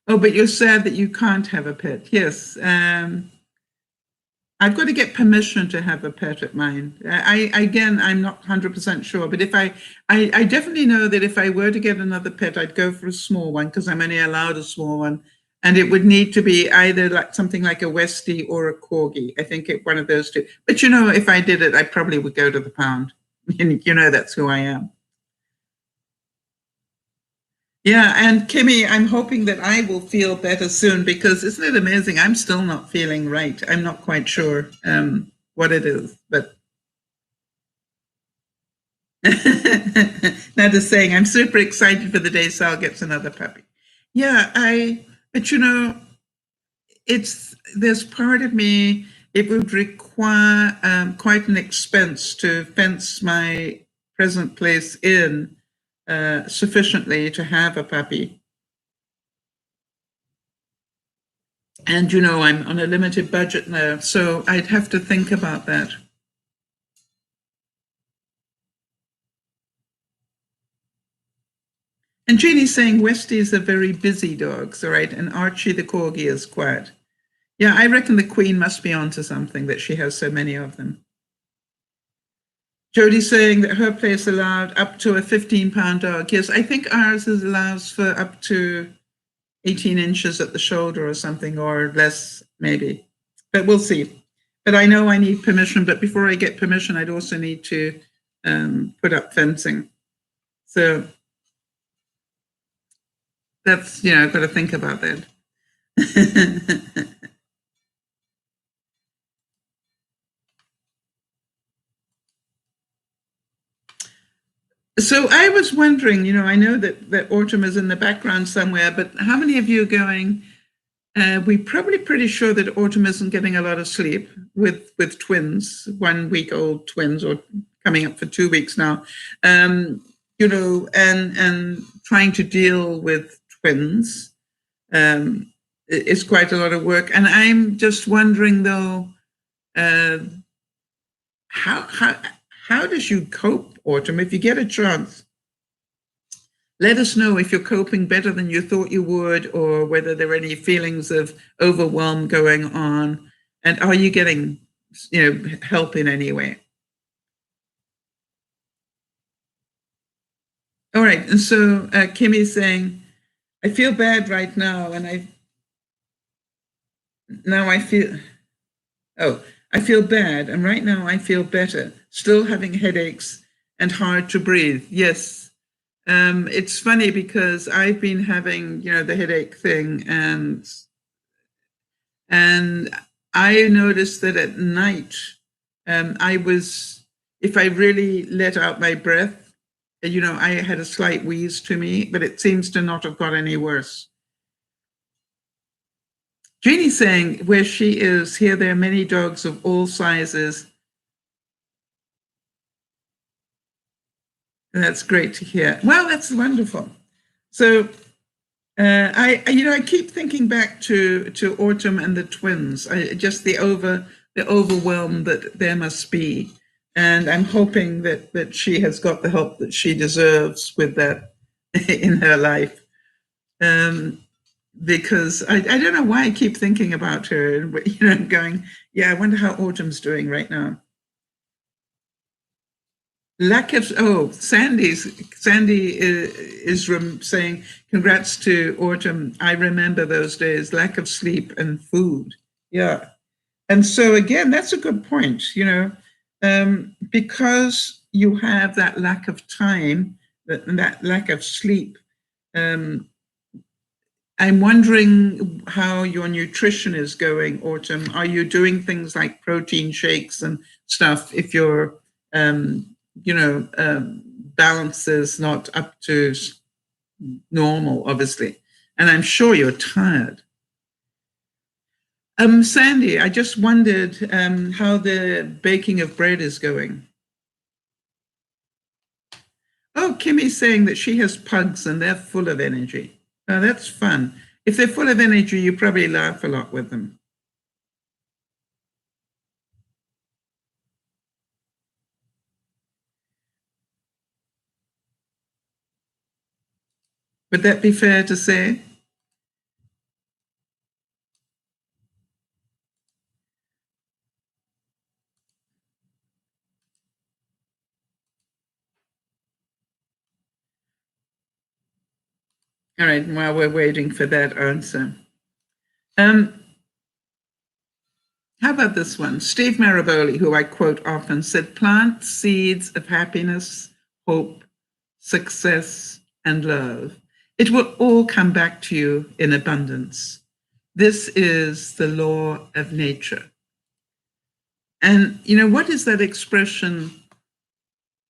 Oh, but you're sad that you can't have a pet. Yes. I've got to get permission to have a pet at mine. Again, I'm not 100% sure, but if I definitely know that if I were to get another pet, I'd go for a small one because I'm only allowed a small one. And it would need to be either like something like a Westie or a Corgi. I think one of those two. But you know, if I did it, I probably would go to the pound. You know, that's who I am. Yeah, and Kimmy, I'm hoping that I will feel better soon because isn't it amazing? I'm still not feeling right. I'm not quite sure what it is, but Nada's saying I'm super excited for the day Sal gets another puppy. Yeah, but you know, there's part of me, it would require quite an expense to fence my present place in sufficiently to have a puppy. And, you know, I'm on a limited budget now, so I'd have to think about that. And Jeannie's saying Westies are very busy dogs, all right? And Archie the Corgi is quiet. Yeah, I reckon the Queen must be onto something that she has so many of them. Jodie's saying that her place allowed up to a 15-pound dog. Yes, I think ours allows for up to 18 inches at the shoulder or something, or less, maybe. But we'll see. But I know I need permission. But before I get permission, I'd also need to put up fencing. So that's, you know, I've got to think about that. So I was wondering, you know, I know that autumn is in the background somewhere, but how many of you are going, we're probably pretty sure that autumn isn't getting a lot of sleep with twins, 1 week old twins, or coming up for 2 weeks now, you know, and trying to deal with twins is quite a lot of work. And I'm just wondering, though, how does you cope, Autumn, if you get a chance? Let us know if you're coping better than you thought you would, or whether there are any feelings of overwhelm going on, and are you getting, you know, help in any way? All right, and so Kimmy's saying, I feel bad right now, and I feel, oh, I feel bad, and right now I feel better, still having headaches and hard to breathe. Yes. It's funny because I've been having, you know, the headache thing, and I noticed that at night, if I really let out my breath, you know, I had a slight wheeze to me, but it seems to not have got any worse. Jeannie's saying where she is, here there are many dogs of all sizes. And that's great to hear. Well, that's wonderful. So I keep thinking back to Autumn and the twins. Just the overwhelm that there must be, and I'm hoping that she has got the help that she deserves with that in her life. Because I don't know why I keep thinking about her, but you know, going, yeah, I wonder how Autumn's doing right now. Lack of Sandy is saying congrats to Autumn. I remember those days, lack of sleep and food. Yeah, and so again, that's a good point. You know, because you have that lack of time, that lack of sleep. I'm wondering how your nutrition is going, Autumn. Are you doing things like protein shakes and stuff if your, balance is not up to normal, obviously? And I'm sure you're tired. Sandy, I just wondered how the baking of bread is going. Oh, Kimmy's saying that she has pugs and they're full of energy. Oh, that's fun. If they're full of energy, you probably laugh a lot with them. Would that be fair to say? All right, while we're waiting for that answer. How about this one? Steve Maraboli, who I quote often, said, plant seeds of happiness, hope, success, and love. It will all come back to you in abundance. This is the law of nature. And, what is that expression?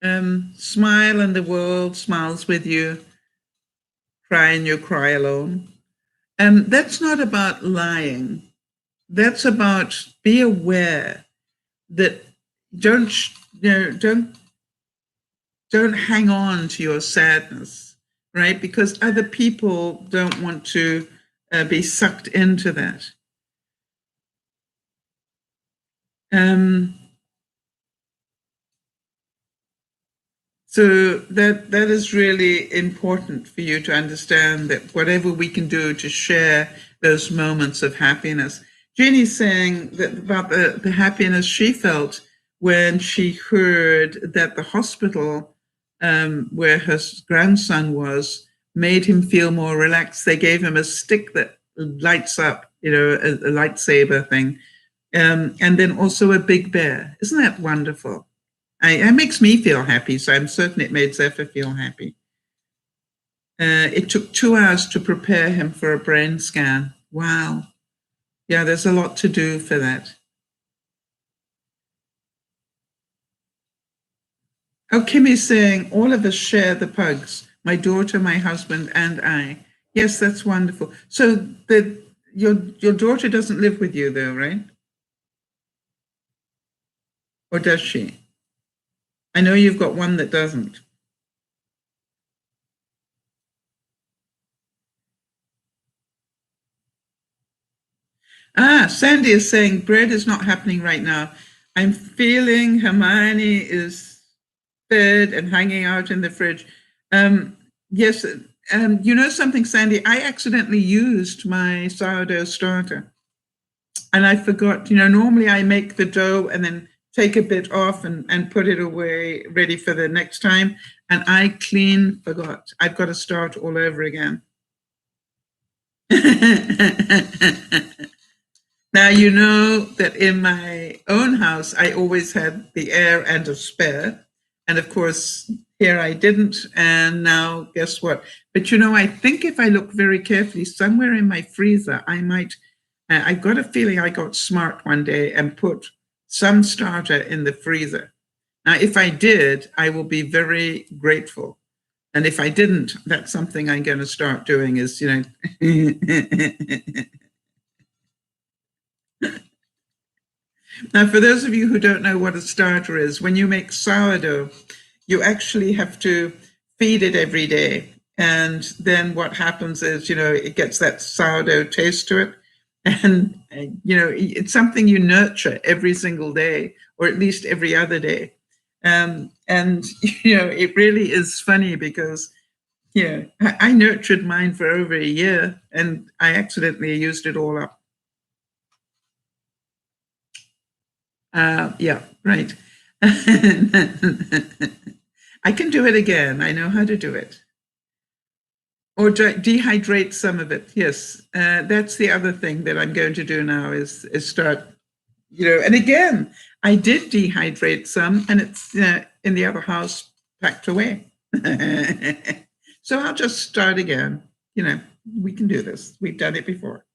Smile and the world smiles with you, cry and you cry alone. That's not about lying. That's about be aware that don't hang on to your sadness, right? Because other people don't want to be sucked into that. So that is really important for you to understand that whatever we can do to share those moments of happiness. Jeannie's saying that about the happiness she felt when she heard that the hospital where her grandson was made him feel more relaxed. They gave him a stick that lights up, a lightsaber thing, and then also a big bear. Isn't that wonderful? It makes me feel happy, so I'm certain it made Zephyr feel happy. It took 2 hours to prepare him for a brain scan. Wow. Yeah, there's a lot to do for that. Oh, Kimmy's saying, all of us share the pugs, my daughter, my husband, and I. Yes, that's wonderful. So your daughter doesn't live with you, though, right? Or does she? I know you've got one that doesn't. Sandy is saying bread is not happening right now. I'm feeling Hermione is fed and hanging out in the fridge. Yes, you know something, Sandy? I accidentally used my sourdough starter. And I forgot, normally I make the dough and then take a bit off and put it away ready for the next time. And I clean forgot. I've got to start all over again. Now, you know that in my own house, I always had the heir and a spare. And of course, here I didn't. And now, guess what? But I think if I look very carefully, somewhere in my freezer, I might, I got a feeling I got smart one day and put some starter in the freezer. Now, if I did, I will be very grateful. And if I didn't, that's something I'm going to start doing is, Now, for those of you who don't know what a starter is, when you make sourdough, you actually have to feed it every day. And then what happens is, it gets that sourdough taste to it. And, it's something you nurture every single day, or at least every other day. And it really is funny because, I nurtured mine for over a year and I accidentally used it all up. Yeah, right. I can do it again. I know how to do it. Or dehydrate some of it. Yes, that's the other thing that I'm going to do now is start, and again, I did dehydrate some and it's in the other house packed away. So I'll just start again, We can do this. We've done it before.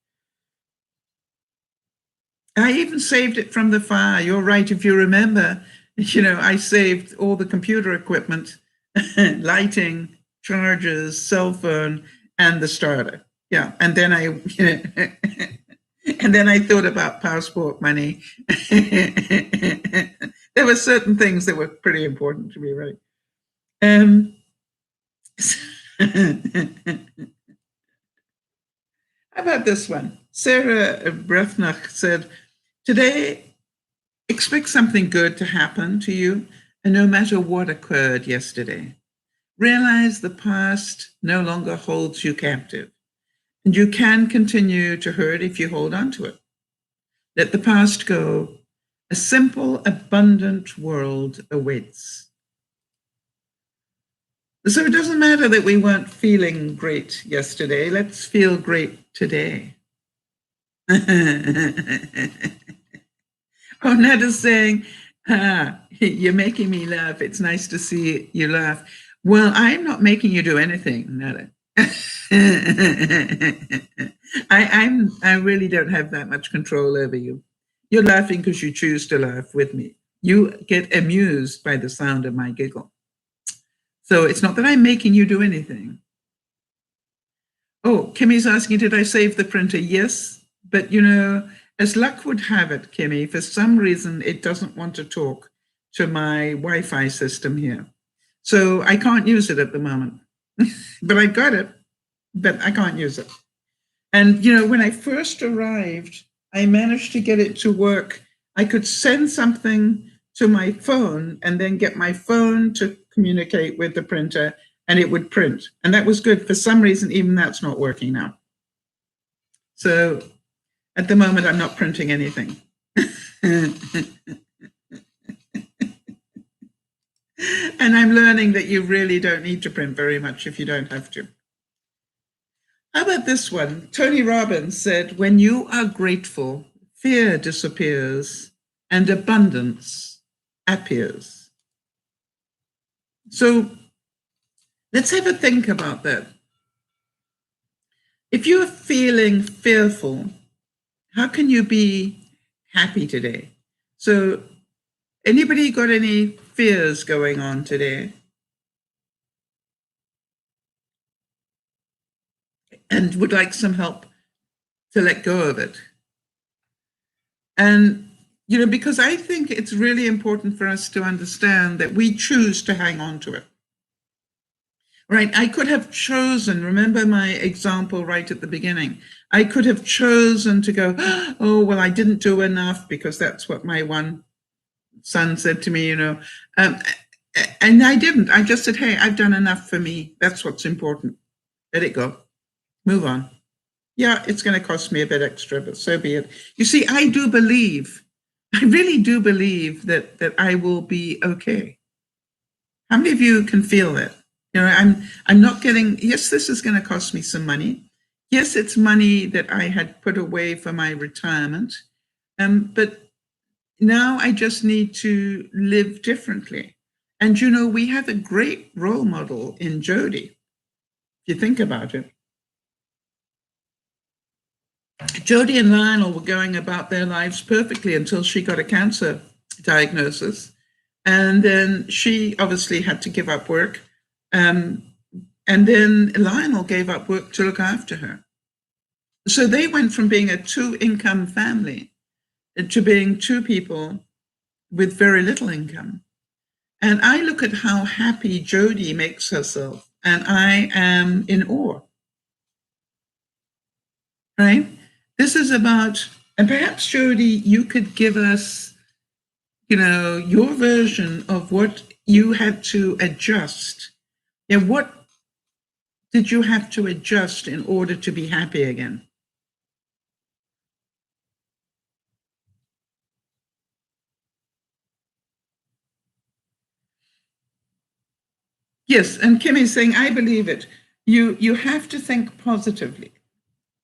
I even saved it from the fire. You're right. If you remember, I saved all the computer equipment, lighting, chargers, cell phone, and the starter. Yeah. And then and then I thought about passport money. There were certain things that were pretty important to me, right? How about this one? Sarah Brethnach said, today, expect something good to happen to you, and no matter what occurred yesterday, realize the past no longer holds you captive, and you can continue to hurt if you hold on to it. Let the past go. A simple, abundant world awaits. So it doesn't matter that we weren't feeling great yesterday. Let's feel great today. Oh, Ned is saying, you're making me laugh. It's nice to see you laugh. Well, I'm not making you do anything, Ned. I really don't have that much control over you. You're laughing because you choose to laugh with me. You get amused by the sound of my giggle. So it's not that I'm making you do anything. Oh, Kimmy's asking, did I save the printer? Yes, but as luck would have it, Kimmy, for some reason it doesn't want to talk to my Wi-Fi system here. So I can't use it at the moment. But I've got it, but I can't use it. And, when I first arrived, I managed to get it to work. I could send something to my phone and then get my phone to communicate with the printer, and it would print. And that was good. For some reason, even that's not working now. So at the moment, I'm not printing anything. And I'm learning that you really don't need to print very much if you don't have to. How about this one? Tony Robbins said, when you are grateful, fear disappears and abundance appears. So let's have a think about that. If you're feeling fearful, how can you be happy today? So anybody got any fears going on today? And would like some help to let go of it? And, because I think it's really important for us to understand that we choose to hang on to it. Right? I could have chosen, remember my example right at the beginning, I could have chosen to go, oh, well, I didn't do enough, because that's what my one son said to me, and I didn't. I just said, hey, I've done enough for me. That's what's important. Let it go. Move on. Yeah, it's going to cost me a bit extra, but so be it. You see, I really do believe that I will be okay. How many of you can feel that? I'm not getting, yes, this is going to cost me some money. Yes, it's money that I had put away for my retirement. But now I just need to live differently. And, we have a great role model in Jody, if you think about it. Jody and Lionel were going about their lives perfectly until she got a cancer diagnosis. And then she obviously had to give up work. And then Lionel gave up work to look after her. So they went from being a 2-income family to being 2 people with very little income. And I look at how happy Jody makes herself, and I am in awe. Right? This is about, and perhaps Jody, you could give us, your version of what you had to adjust. What did you have to adjust in order to be happy again? Yes, and Kim is saying, I believe it. You have to think positively.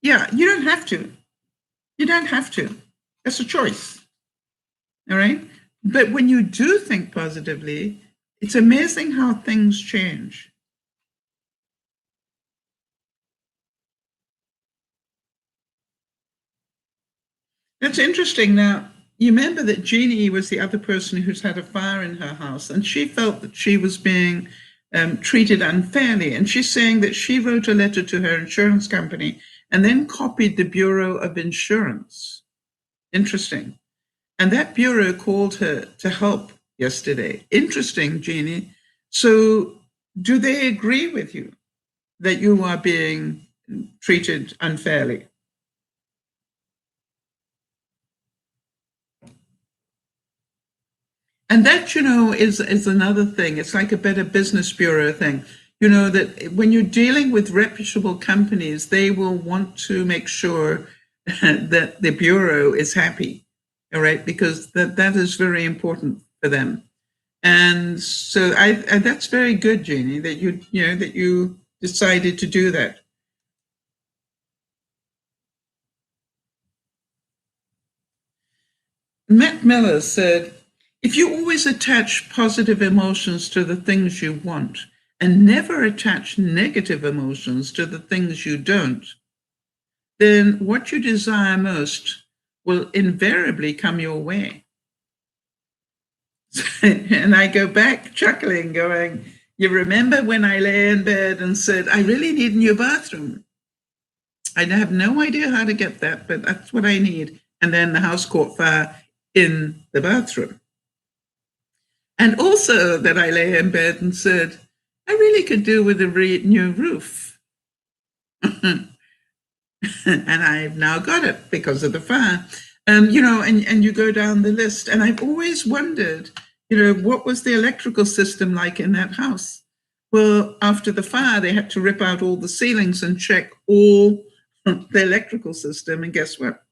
Yeah, you don't have to. You don't have to. That's a choice. All right? But when you do think positively, it's amazing how things change. That's interesting. Now, you remember that Jeannie was the other person who's had a fire in her house, and she felt that she was being treated unfairly. And she's saying that she wrote a letter to her insurance company and then copied the Bureau of Insurance. Interesting. And that bureau called her to help yesterday. Interesting, Jeannie. So do they agree with you that you are being treated unfairly? And that, is another thing. It's like a Better Business Bureau thing. That when you're dealing with reputable companies, they will want to make sure that the bureau is happy, all right, because that is very important for them. And so that's very good, Jeannie, that you decided to do that. Matt Miller said, if you always attach positive emotions to the things you want and never attach negative emotions to the things you don't, then what you desire most will invariably come your way. And I go back chuckling, going, you remember when I lay in bed and said, I really need a new bathroom? I have no idea how to get that, but that's what I need. And then the house caught fire in the bathroom. And also that I lay in bed and said, I really could do with a new roof. And I've now got it because of the fire. And you go down the list. And I've always wondered, what was the electrical system like in that house? Well, after the fire, they had to rip out all the ceilings and check all the electrical system. And guess what?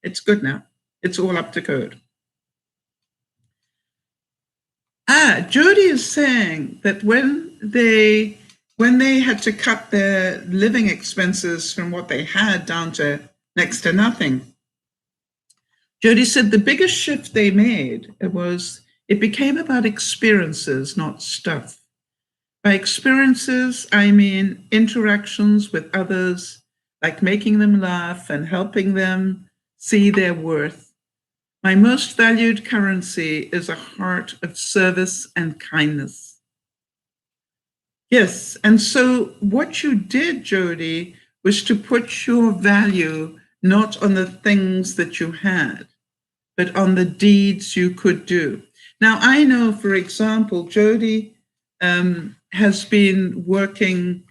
It's good now. It's all up to code. Jody is saying that when they had to cut their living expenses from what they had down to next to nothing, Jody said the biggest shift they made was it became about experiences, not stuff. By experiences, I mean interactions with others, like making them laugh and helping them see their worth. My most valued currency is a heart of service and kindness. Yes, and so what you did, Jody, was to put your value not on the things that you had, but on the deeds you could do. Now, I know, for example, Jody has been working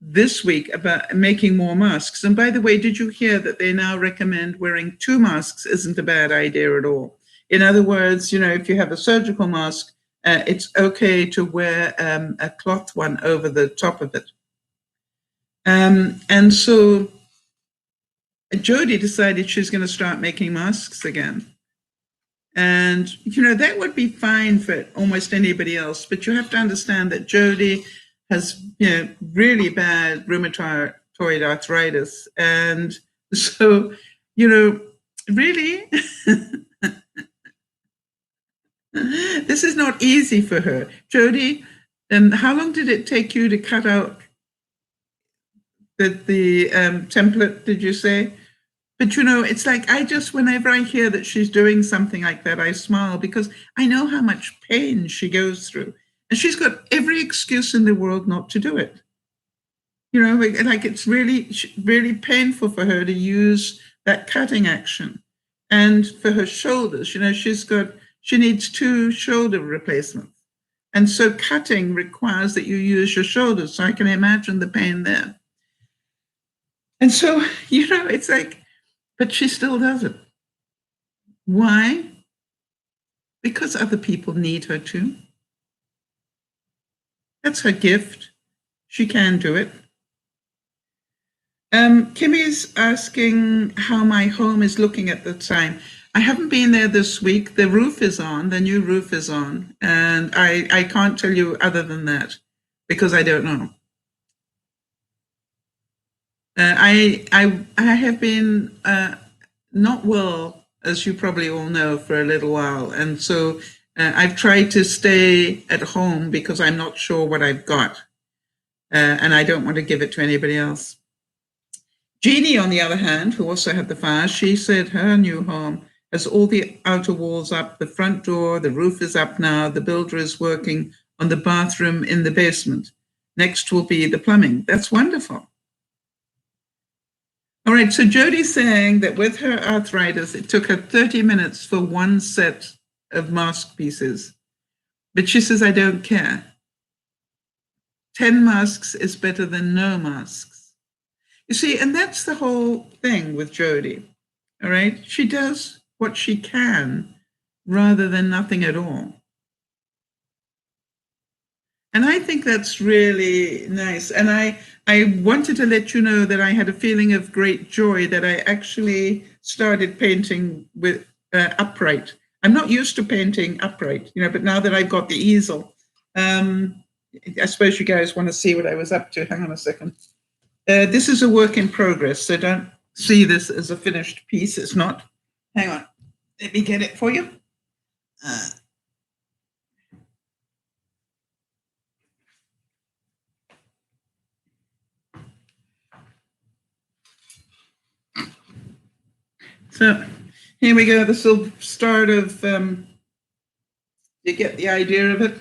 this week about making more masks. And by the way, did you hear that they now recommend wearing 2 masks isn't a bad idea at all? In other words, if you have a surgical mask, it's okay to wear a cloth one over the top of it. And so Jody decided she's going to start making masks again. And, that would be fine for almost anybody else. But you have to understand that Jody has, really bad rheumatoid arthritis. And so, really, this is not easy for her. Jody, how long did it take you to cut out the template, did you say? But, it's like whenever I hear that she's doing something like that, I smile because I know how much pain she goes through. And she's got every excuse in the world not to do it. Like it's really, really painful for her to use that cutting action. And for her shoulders, she needs 2 shoulder replacements. And so cutting requires that you use your shoulders. So I can imagine the pain there. And so, it's like, but she still does it. Why? Because other people need her to. That's her gift. She can do it. Kimmy's asking how my home is looking at the time. I haven't been there this week. The roof is on, the new roof is on, and I can't tell you other than that because I don't know. I have been not well, as you probably all know, for a little while, and so I've tried to stay at home because I'm not sure what I've got, and I don't want to give it to anybody else. Jeannie, on the other hand, who also had the fire, she said her new home has all the outer walls up, the front door, the roof is up now, the builder is working on the bathroom in the basement. Next will be the plumbing. That's wonderful. All right, so Jody's saying that with her arthritis, it took her 30 minutes for one set of mask pieces. But she says, I don't care. 10 masks is better than no masks. You see, and that's the whole thing with Jody, all right? She does what she can rather than nothing at all. And I think that's really nice. And I wanted to let you know that I had a feeling of great joy that I actually started painting with upright. I'm not used to painting upright, but now that I've got the easel, I suppose you guys want to see what I was up to. Hang on a second. This is a work in progress, so don't see this as a finished piece. It's not. Hang on. Let me get it for you. So here we go. This will start of, you get the idea of it?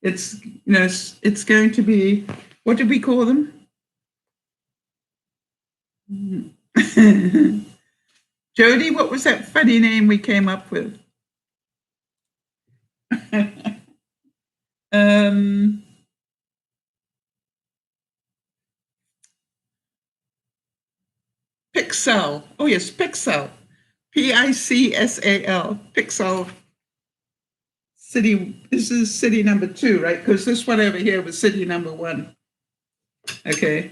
It's going to be, what did we call them? Jody, what was that funny name we came up with? Pixel. Oh yes, Pixel. Picsal. Pixel. City. This is city number 2, right? Because this one over here was city number 1. Okay.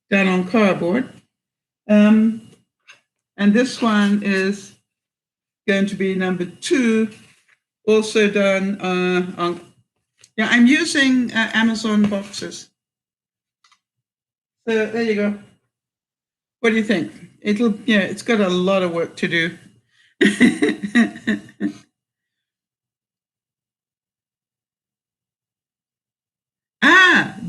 Done on cardboard. And this one is going to be number 2, also done on. Yeah, I'm using Amazon boxes. So there you go. What do you think? It's got a lot of work to do.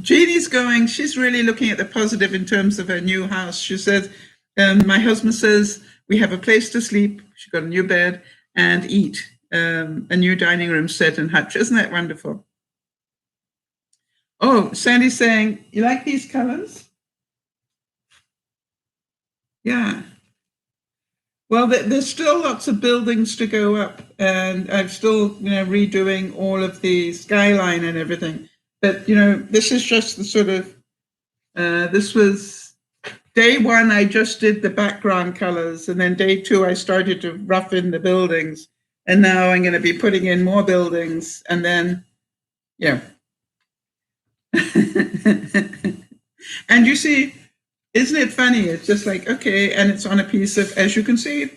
Jeannie's going, she's really looking at the positive in terms of her new house. She says, my husband says, we have a place to sleep. She got a new bed and eat, a new dining room set and hutch. Isn't that wonderful? Oh, Sandy's saying, you like these colors? Yeah. Well, there's still lots of buildings to go up, and I'm still, redoing all of the skyline and everything. But, this is just the sort of, this was day 1, I just did the background colors, and then day 2, I started to rough in the buildings, and now I'm going to be putting in more buildings, and then, yeah. And you see, isn't it funny? It's just like, okay, and it's on a piece of, as you can see,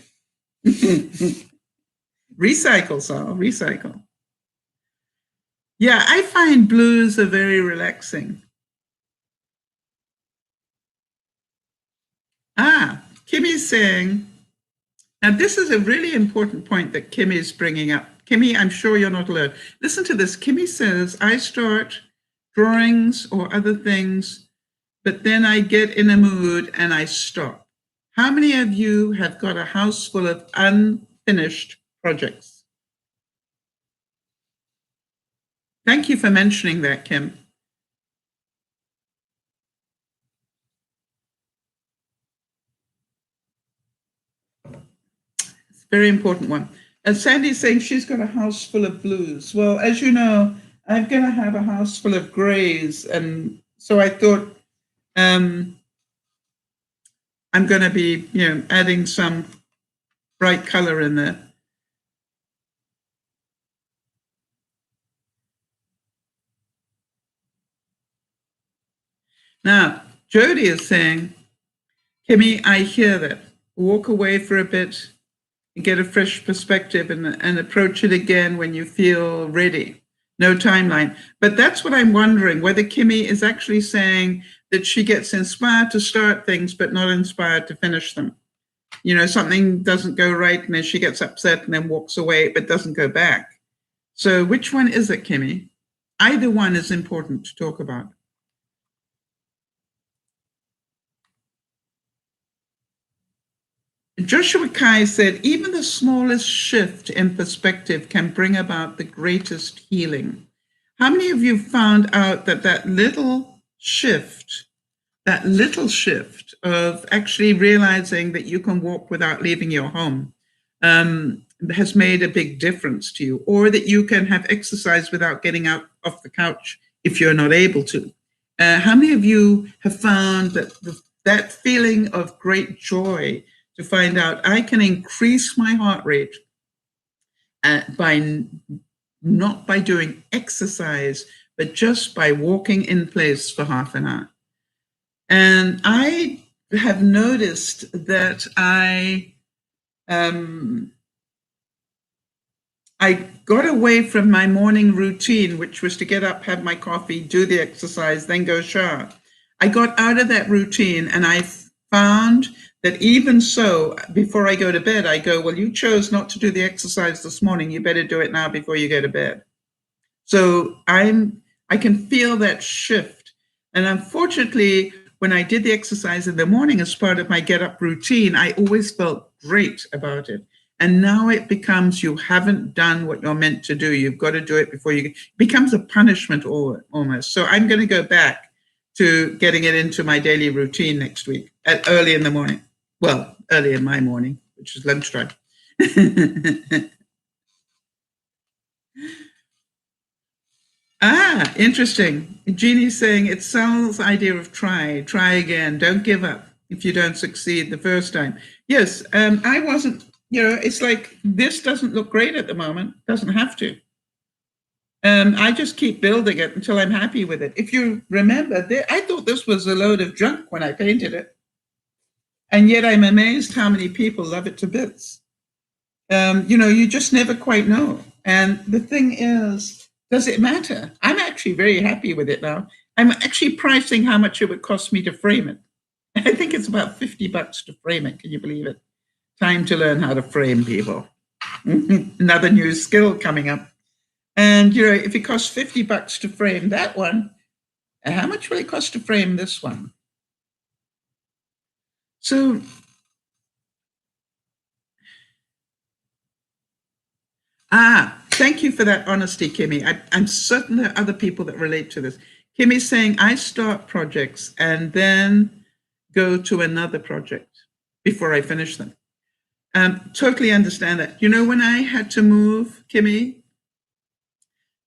recycle, Sal, recycle. Yeah, I find blues are very relaxing. Kimmy's saying, now this is a really important point that Kimmy's bringing up. Kimmy, I'm sure you're not alone. Listen to this. Kimmy says, I start drawings or other things, but then I get in a mood and I stop. How many of you have got a house full of unfinished projects? Thank you for mentioning that, Kim. It's a very important one. And Sandy's saying she's got a house full of blues. Well, as you know, I'm going to have a house full of grays. And so I thought I'm going to be, adding some bright color in there. Now, Jody is saying, Kimmy, I hear that. Walk away for a bit and get a fresh perspective and approach it again when you feel ready. No timeline. But that's what I'm wondering, whether Kimmy is actually saying that she gets inspired to start things, but not inspired to finish them. Something doesn't go right and then she gets upset and then walks away, but doesn't go back. So which one is it, Kimmy? Either one is important to talk about. Joshua Kai said, even the smallest shift in perspective can bring about the greatest healing. How many of you found out that that little shift of actually realizing that you can walk without leaving your home has made a big difference to you, or that you can have exercise without getting out off the couch if you're not able to? How many of you have found that that feeling of great joy to find out I can increase my heart rate by not by doing exercise, but just by walking in place for half an hour? And I have noticed that I got away from my morning routine, which was to get up, have my coffee, do the exercise, then go shower. I got out of that routine, and I found that even so, before I go to bed, I go, well, you chose not to do the exercise this morning. You better do it now before you go to bed. So I can feel that shift. And unfortunately, when I did the exercise in the morning as part of my get up routine, I always felt great about it. And now it becomes, you haven't done what you're meant to do. You've got to do it before it becomes a punishment almost. So I'm going to go back to getting it into my daily routine next week early in the morning. Well, early in my morning, which is lunchtime. Interesting. Jeannie's saying it's Sal's idea of try again. Don't give up if you don't succeed the first time. Yes, I wasn't, it's like, this doesn't look great at the moment. Doesn't have to. I just keep building it until I'm happy with it. If you remember, I thought this was a load of junk when I painted it. And yet I'm amazed how many people love it to bits. You just never quite know. And the thing is, does it matter? I'm actually very happy with it now. I'm actually pricing how much it would cost me to frame it. I think it's about $50 to frame it. Can you believe it? Time to learn how to frame, people. Another new skill coming up. And, if it costs $50 to frame that one, how much will it cost to frame this one? So, thank you for that honesty, Kimmy. I'm certain there are other people that relate to this. Kimmy's saying, I start projects and then go to another project before I finish them. Totally understand that. When I had to move, Kimmy,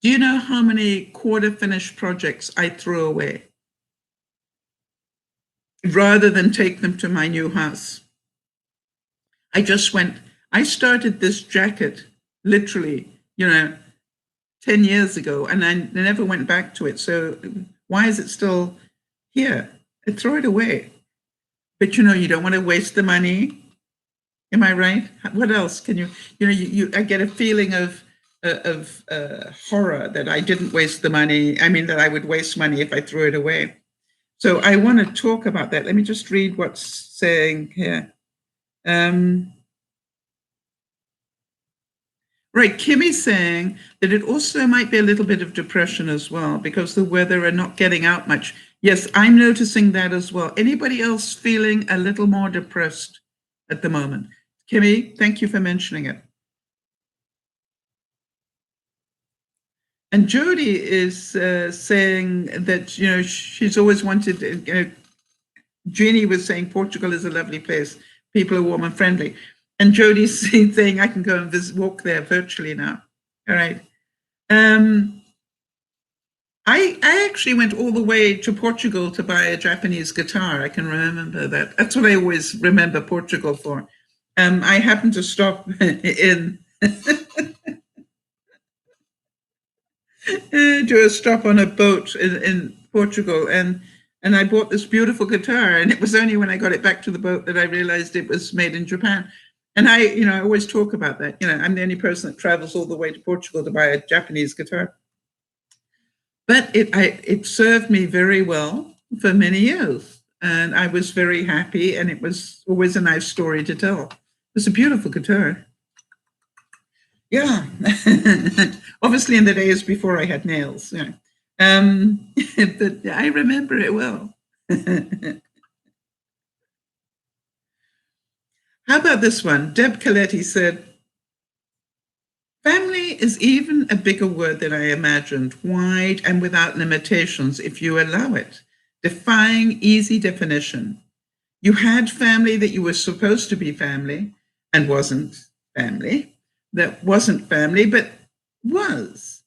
do you know how many quarter-finished projects I threw away rather than take them to my new house? I started this jacket literally, 10 years ago, and I never went back to it. So why is it still here? I throw it away. But you don't want to waste the money. Am I right? What else can you? I get a feeling of horror that I didn't waste the money. I mean, that I would waste money if I threw it away. So I want to talk about that. Let me just read what's saying here. Right, Kimmy's saying that it also might be a little bit of depression as well because the weather and not getting out much. Yes, I'm noticing that as well. Anybody else feeling a little more depressed at the moment? Kimmy, thank you for mentioning it. And Jody is saying that, she's always wanted, Jeannie was saying Portugal is a lovely place. People are warm and friendly. And Jody's saying I can go and walk there virtually now. All right. I actually went all the way to Portugal to buy a Japanese guitar. I can remember that. That's what I always remember Portugal for. I happened to stop in do a stop on a boat in Portugal, and I bought this beautiful guitar, and it was only when I got it back to the boat that I realized it was made in Japan. And I always talk about that. I'm the only person that travels all the way to Portugal to buy a Japanese guitar. But it served me very well for many years, and I was very happy, and it was always a nice story to tell. It was a beautiful guitar. Yeah, obviously in the days before I had nails. But I remember it well. How about this one? Deb Coletti said, family is even a bigger word than I imagined, wide and without limitations if you allow it, defying easy definition. You had family that you were supposed to be family and wasn't family, that wasn't family, but was.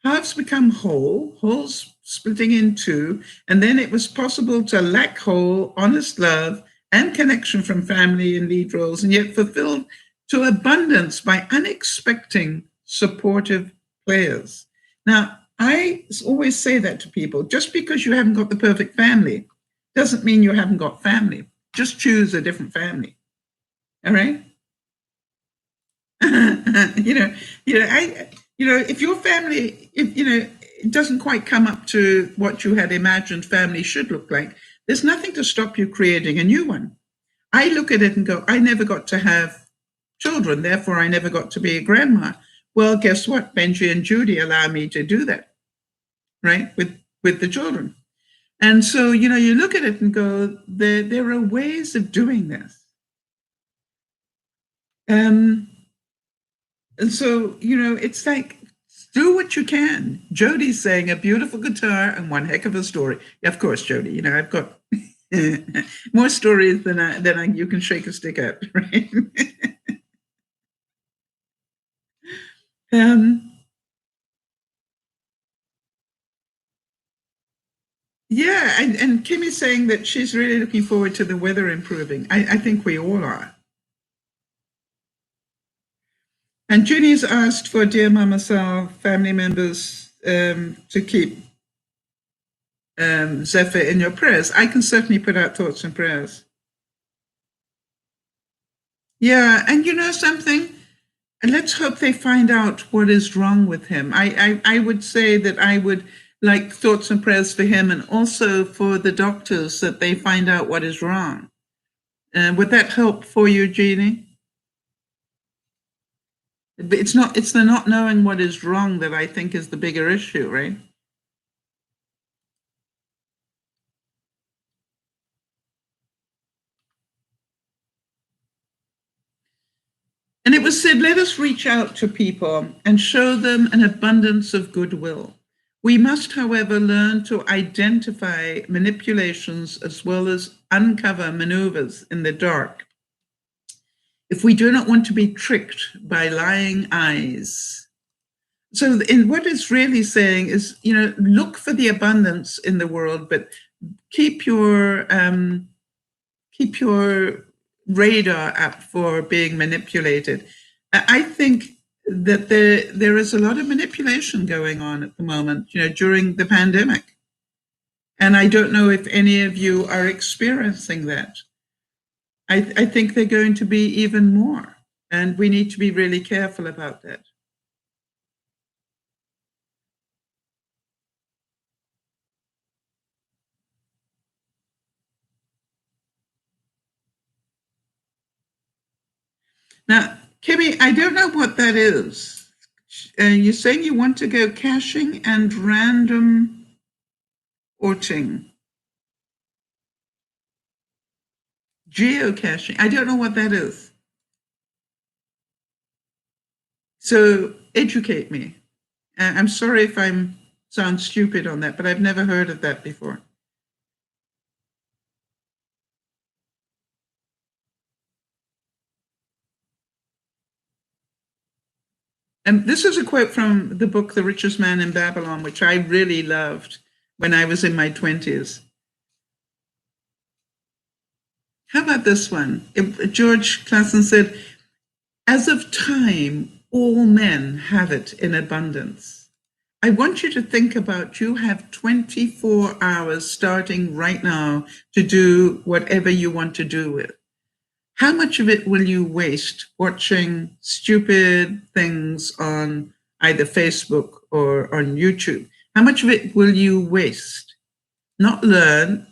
Halves become whole, wholes splitting in two, and then it was possible to lack whole, honest love, and connection from family and lead roles, and yet fulfilled to abundance by unexpected supportive players. Now, I always say that to people. Just because you haven't got the perfect family doesn't mean you haven't got family. Just choose a different family. All right? If your family, it doesn't quite come up to what you had imagined family should look like, there's nothing to stop you creating a new one. I look at it and go, I never got to have children, therefore I never got to be a grandma. Well, guess what? Benji and Judy allow me to do that, right? With the children. And so, you look at it and go, there are ways of doing this. And so, it's like, do what you can. Jody's saying a beautiful guitar and one heck of a story. Of course, Jody, I've got more stories than you can shake a stick at, right? Yeah, and Kimmy's saying that she's really looking forward to the weather improving. I think we all are. And Junie's asked for Dear Mama Sal family members to keep Zephyr in your prayers. I can certainly put out thoughts and prayers. Yeah, and something? And let's hope they find out what is wrong with him. I would say that I would like thoughts and prayers for him and also for the doctors that they find out what is wrong. Would that help for you, Jeannie? But it's the not knowing what is wrong that I think is the bigger issue, right? And it was said, let us reach out to people and show them an abundance of goodwill. We must, however, learn to identify manipulations as well as uncover maneuvers in the dark. If we do not want to be tricked by lying eyes. So what it's really saying is, look for the abundance in the world, but keep your radar up for being manipulated. I think that there is a lot of manipulation going on at the moment, during the pandemic. And I don't know if any of you are experiencing that. I think they're going to be even more. And we need to be really careful about that. Now, Kimmy, I don't know what that is. You're saying you want to go caching and random orting. Geocaching. I don't know what that is. So educate me. I'm sorry if I sound stupid on that, but I've never heard of that before. And this is a quote from the book, The Richest Man in Babylon, which I really loved when I was in my 20s. How about this one? George Clason said, as of time, all men have it in abundance. I want you to think about you have 24 hours starting right now to do whatever you want to do with. How much of it will you waste watching stupid things on either Facebook or on YouTube? How much of it will you waste? Not learn,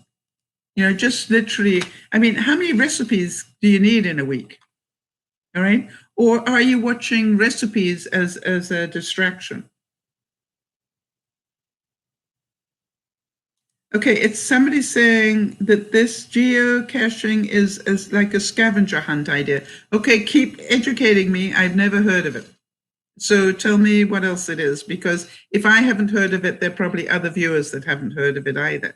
just literally, how many recipes do you need in a week? All right. Or are you watching recipes as a distraction? Okay, it's somebody saying that this geocaching is like a scavenger hunt idea. Okay, keep educating me. I've never heard of it. So tell me what else it is, because if I haven't heard of it, there are probably other viewers that haven't heard of it either.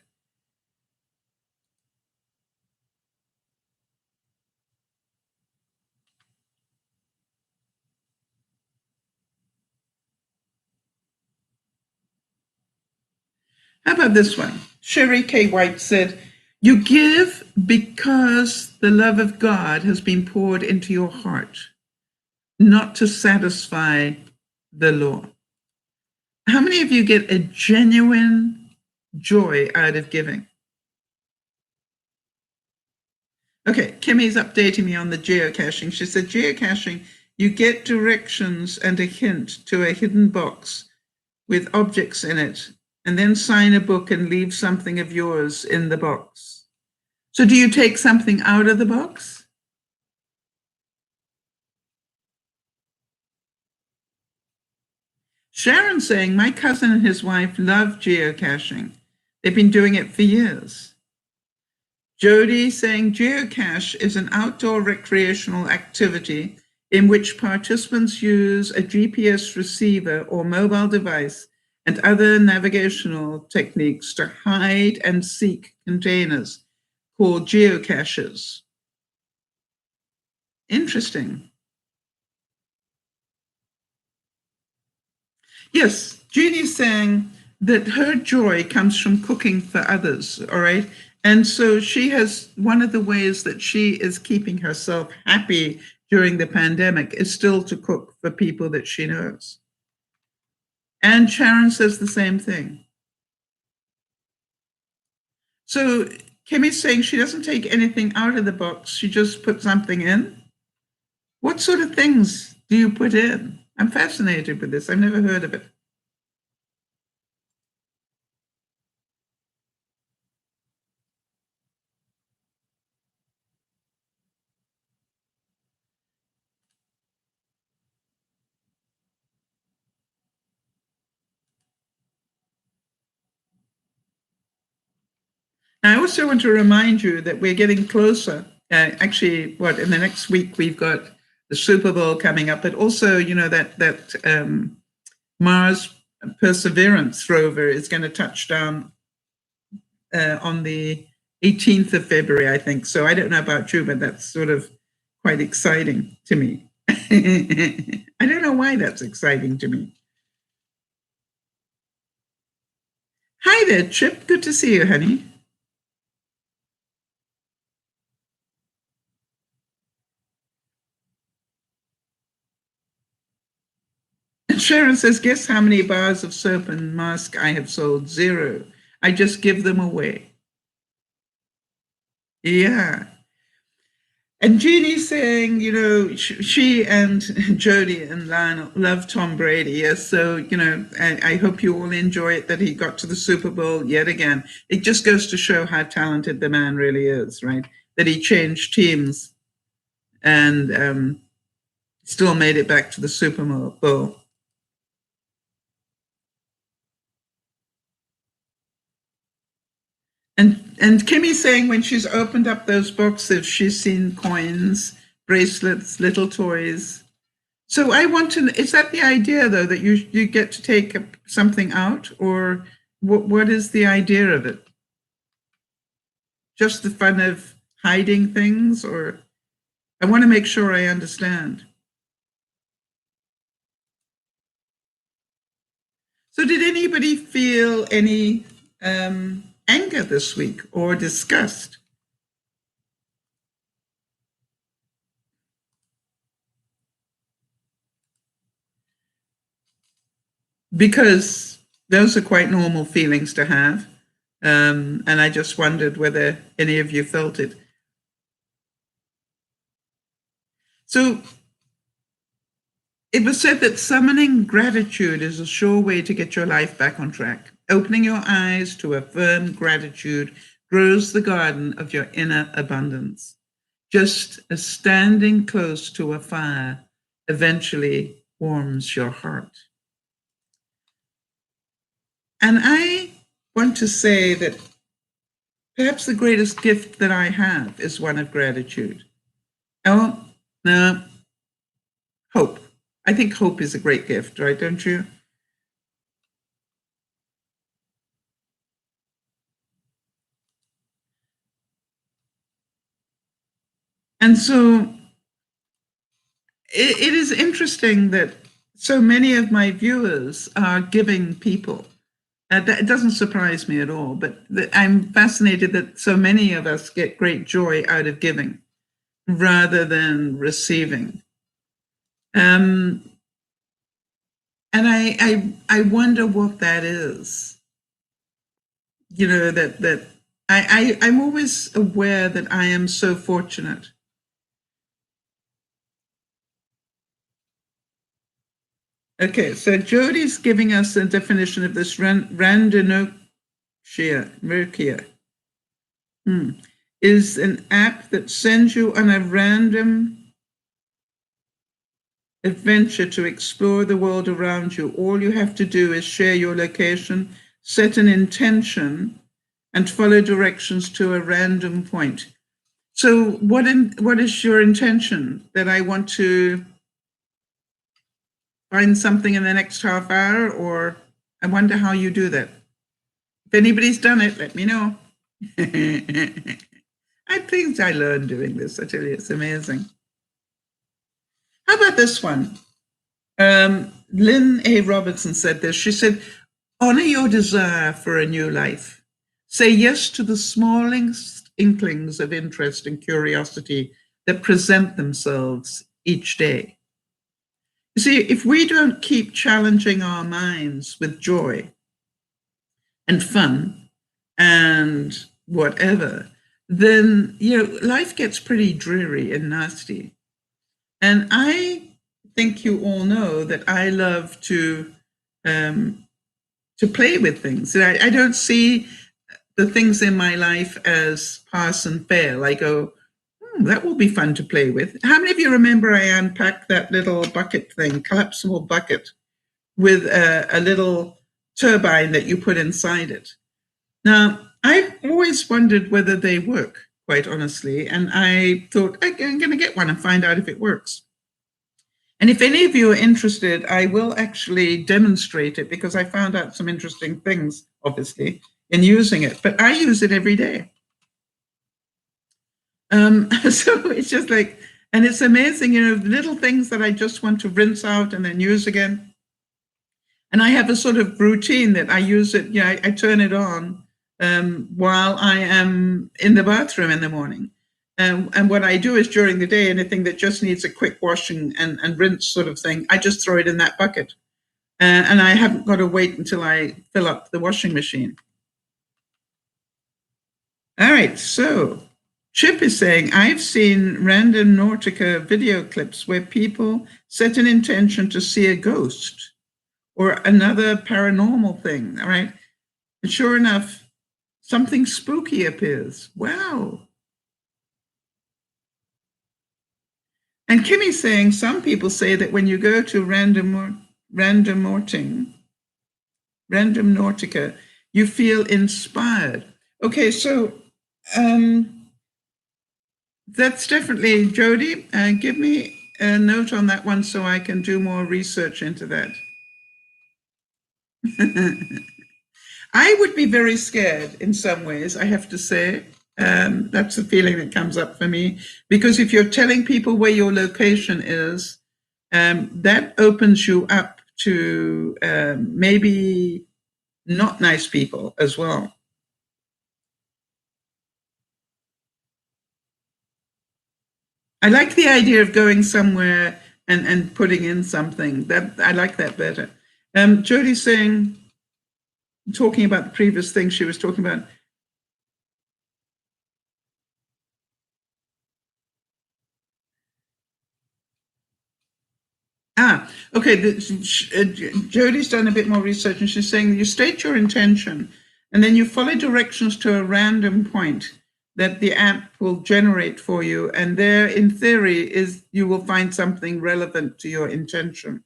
How about this one? Sherry K. White said, "You give because the love of God has been poured into your heart, not to satisfy the law." How many of you get a genuine joy out of giving? Okay, Kimmy's updating me on the geocaching. She said, geocaching, you get directions and a hint to a hidden box with objects in it, and then sign a book and leave something of yours in the box. So do you take something out of the box? Sharon saying, my cousin and his wife love geocaching. They've been doing it for years. Jody saying, geocache is an outdoor recreational activity in which participants use a GPS receiver or mobile device and other navigational techniques to hide and seek containers called geocaches. Interesting. Yes, Jeannie's saying that her joy comes from cooking for others, all right? And so she has, one of the ways that she is keeping herself happy during the pandemic is still to cook for people that she knows. And Sharon says the same thing. So Kimmy's saying she doesn't take anything out of the box, she just puts something in. What sort of things do you put in? I'm fascinated with this. I've never heard of it. I also want to remind you that we're getting closer. Actually, what, in the next week we've got the Super Bowl coming up, but also, you know, that Mars Perseverance rover is going to touch down on the 18th of February, I think. So I don't know about you, but that's sort of quite exciting to me. I don't know why that's exciting to me. Hi there, Chip. Good to see you, honey. And Sharon says, guess how many bars of soap and mask I have sold? 0. I just give them away. Yeah. And Jeannie's saying, you know, she and Jody and Lionel love Tom Brady. Yes. So, you know, I hope you all enjoy it that he got to the Super Bowl yet again. It just goes to show how talented the man really is, right? That he changed teams and still made it back to the Super Bowl. And Kimmy's saying when she's opened up those boxes, she's seen coins, bracelets, little toys. So I want to, is that the idea though, that you get to take something out, or what is the idea of it? Just the fun of hiding things, or I want to make sure I understand. So did anybody feel any anger this week or disgust? Because those are quite normal feelings to have. And I just wondered whether any of you felt it. So it was said that summoning gratitude is a sure way to get your life back on track. Opening your eyes to affirm gratitude grows the garden of your inner abundance. Just as standing close to a fire eventually warms your heart. And I want to say that Perhaps the greatest gift that I have is one of gratitude. Oh, no, hope. I think hope is a great gift, right? Don't you? And so it is interesting that so many of my viewers are giving people. That doesn't surprise me at all, but I'm fascinated that so many of us get great joy out of giving rather than receiving. And I wonder what that is. You know, that I'm always aware that I am so fortunate. Okay, so Jodi's giving us a definition of this randanokia, is an app that sends you on a random adventure to explore the world around you. All you have to do is share your location, set an intention, and follow directions to a random point. So what is your intention? That I want to find something in the next half hour, or I wonder how you do that. If anybody's done it, let me know. I think I learned doing this. I tell you, it's amazing. How about this one? Lynn A. Robertson said this. She said, honor your desire for a new life. Say yes to the smallest inklings of interest and curiosity that present themselves each day. You see, if we don't keep challenging our minds with joy and fun and whatever, then, life gets pretty dreary and nasty. And I think you all know that I love to play with things. I don't see the things in my life as pass and fail. I go, that will be fun to play with. How many of you remember I unpacked that little bucket thing, collapsible bucket, with a little turbine that you put inside it? Now, I've always wondered whether they work, quite honestly, and I thought, I'm going to get one and find out if it works. And if any of you are interested, I will actually demonstrate it, because I found out some interesting things, obviously, in using it. But I use it every day. So it's just like, and it's amazing, little things that I just want to rinse out and then use again. And I have a sort of routine that I use it, I turn it on while I am in the bathroom in the morning. And what I do is during the day, anything that just needs a quick washing and rinse sort of thing, I just throw it in that bucket. And I haven't got to wait until I fill up the washing machine. All right, so Chip is saying, I've seen random Nautica video clips where people set an intention to see a ghost or another paranormal thing, all right? And sure enough, something spooky appears. Wow. And Kimmy's saying, some people say that when you go to random Nautica, you feel inspired. Okay, so that's definitely, Jodi, give me a note on that one so I can do more research into that. I would be very scared in some ways, I have to say. That's the feeling that comes up for me, because if you're telling people where your location is, that opens you up to maybe not nice people as well. I like the idea of going somewhere and putting in something. That I like that better. Jodi's saying, talking about the previous thing she was talking about. Okay. Jodi's done a bit more research, and she's saying you state your intention, and then you follow directions to a random point that the app will generate for you. And there, in theory, is you will find something relevant to your intention.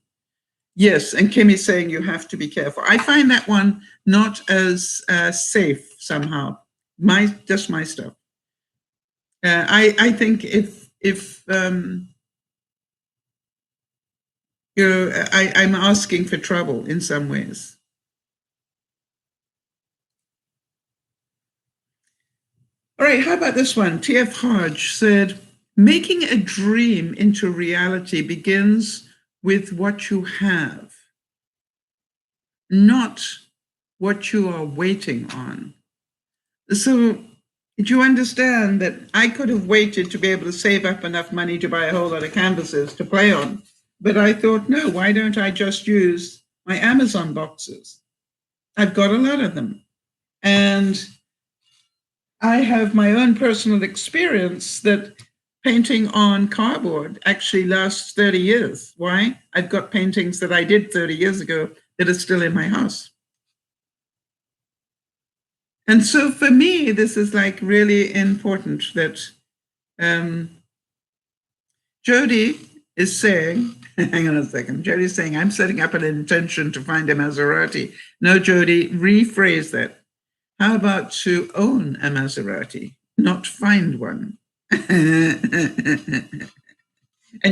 Yes, and Kimmy's saying you have to be careful. I find that one not as safe somehow. just my stuff. I think if I'm asking for trouble in some ways. All right, how about this one? T.F. Hodge said, making a dream into reality begins with what you have, not what you are waiting on. So do you understand that I could have waited to be able to save up enough money to buy a whole lot of canvases to play on? But I thought, no, why don't I just use my Amazon boxes? I've got a lot of them. And I have my own personal experience that painting on cardboard actually lasts 30 years. Why? I've got paintings that I did 30 years ago that are still in my house. And so for me, this is like really important that Jody is saying, hang on a second, Jody's saying, I'm setting up an intention to find a Maserati. No, Jody, rephrase that. How about to own a Maserati, not find one? And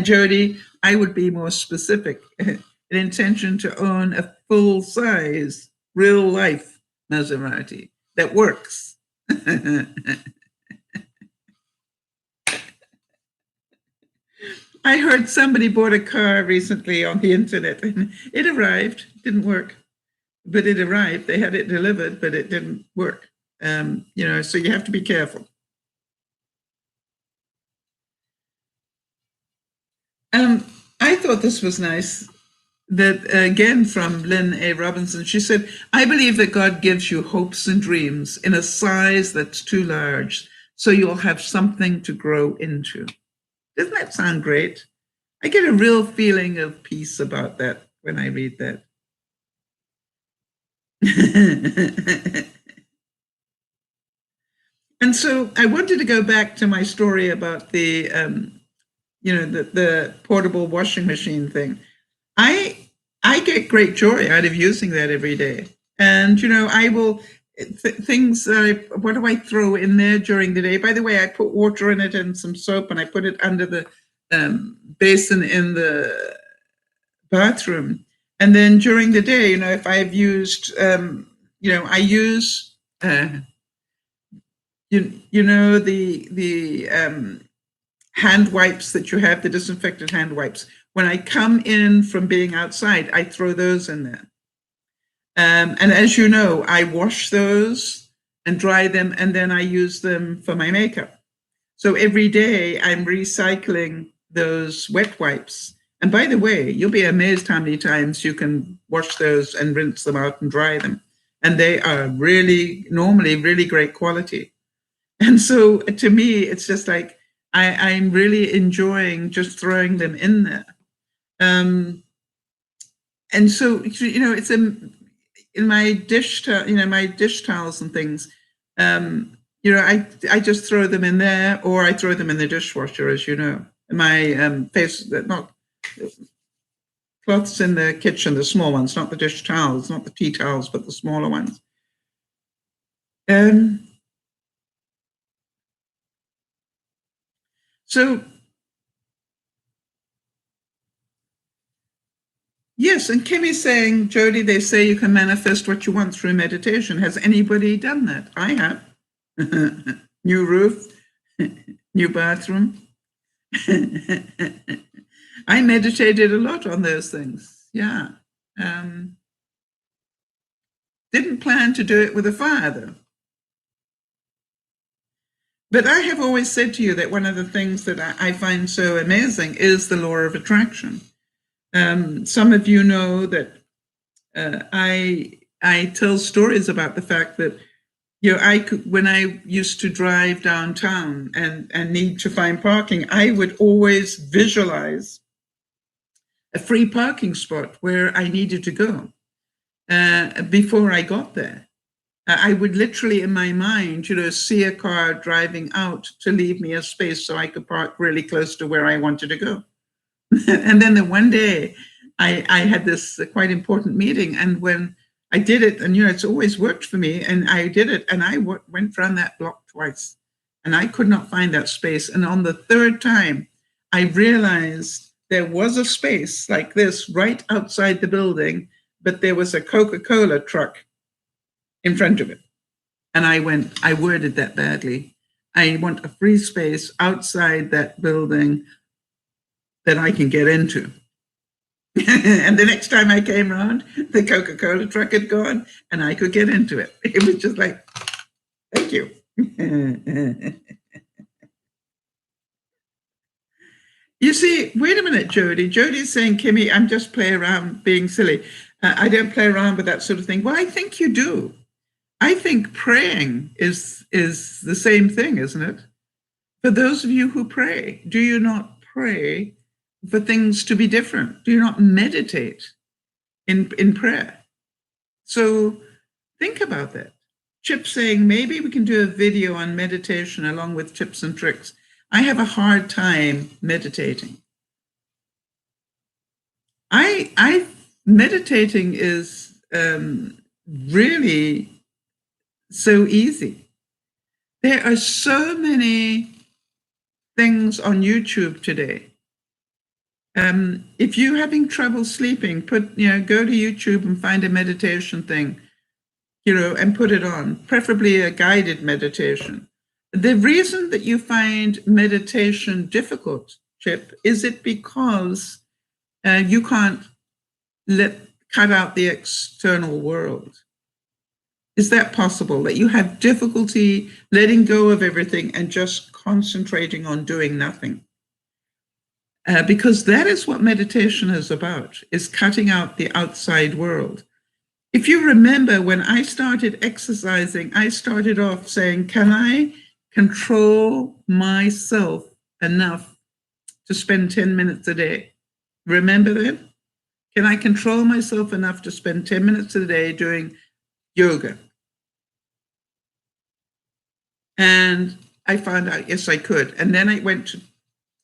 Jody, I would be more specific. An intention to own a full-size, real-life Maserati that works. I heard somebody bought a car recently on the internet and it arrived, didn't work, but it arrived. They had it delivered, but it didn't work. So you have to be careful. I thought this was nice. That again from Lynn A. Robinson, she said, I believe that God gives you hopes and dreams in a size that's too large, so you'll have something to grow into. Doesn't that sound great? I get a real feeling of peace about that when I read that. And so I wanted to go back to my story about the portable washing machine thing. I get great joy out of using that every day. And, I will, things, what do I throw in there during the day? By the way, I put water in it and some soap and I put it under the basin in the bathroom. And then during the day, if I've used, I use, the hand wipes that you have, the disinfectant hand wipes. When I come in from being outside, I throw those in there. And as you know, I wash those and dry them, and then I use them for my makeup. So every day I'm recycling those wet wipes. And by the way, you'll be amazed how many times you can wash those and rinse them out and dry them. And they are normally really great quality. And so to me, it's just like, I'm really enjoying just throwing them in there. And so, it's in my dish, my dish towels and things, I just throw them in there, or I throw them in the dishwasher, as you know. My cloths in the kitchen, the small ones, not the dish towels, not the tea towels, but the smaller ones. So, yes, and Kimmy's saying, Jody, they say you can manifest what you want through meditation. Has anybody done that? I have. New roof, new bathroom. I meditated a lot on those things. Yeah. Didn't plan to do it with a fire, though. But I have always said to you that one of the things that I find so amazing is the law of attraction. Some of you know that I tell stories about the fact that when I used to drive downtown and need to find parking, I would always visualize a free parking spot where I needed to go before I got there. I would literally in my mind, see a car driving out to leave me a space so I could park really close to where I wanted to go. And then one day I had this quite important meeting, and when I did it, and it's always worked for me, and I did it, and I went around that block twice, and I could not find that space. And on the third time, I realized there was a space like this right outside the building, but there was a Coca-Cola truck in front of it. And I worded that badly. I want a free space outside that building that I can get into. And the next time I came around, the Coca-Cola truck had gone and I could get into it. It was just like, thank you. You see, wait a minute, Jody. Jody's saying, Kimmy, I'm just playing around being silly. I don't play around with that sort of thing. Well, I think you do. I think praying is the same thing, isn't it? For those of you who pray, do you not pray for things to be different? Do you not meditate in prayer? So think about that. Chip saying, maybe we can do a video on meditation along with tips and tricks. I have a hard time meditating. Meditating is really so easy. There are so many things on YouTube today. If you're having trouble sleeping, go to YouTube and find a meditation thing, and put it on, preferably a guided meditation. The reason that you find meditation difficult, Chip, is it because you can't cut out the external world? Is that possible, that you have difficulty letting go of everything and just concentrating on doing nothing? Because that is what meditation is about, is cutting out the outside world. If you remember, when I started exercising, I started off saying, can I control myself enough to spend 10 minutes a day? Remember that? Can I control myself enough to spend 10 minutes a day doing yoga? And I found out, yes, I could. And then I went to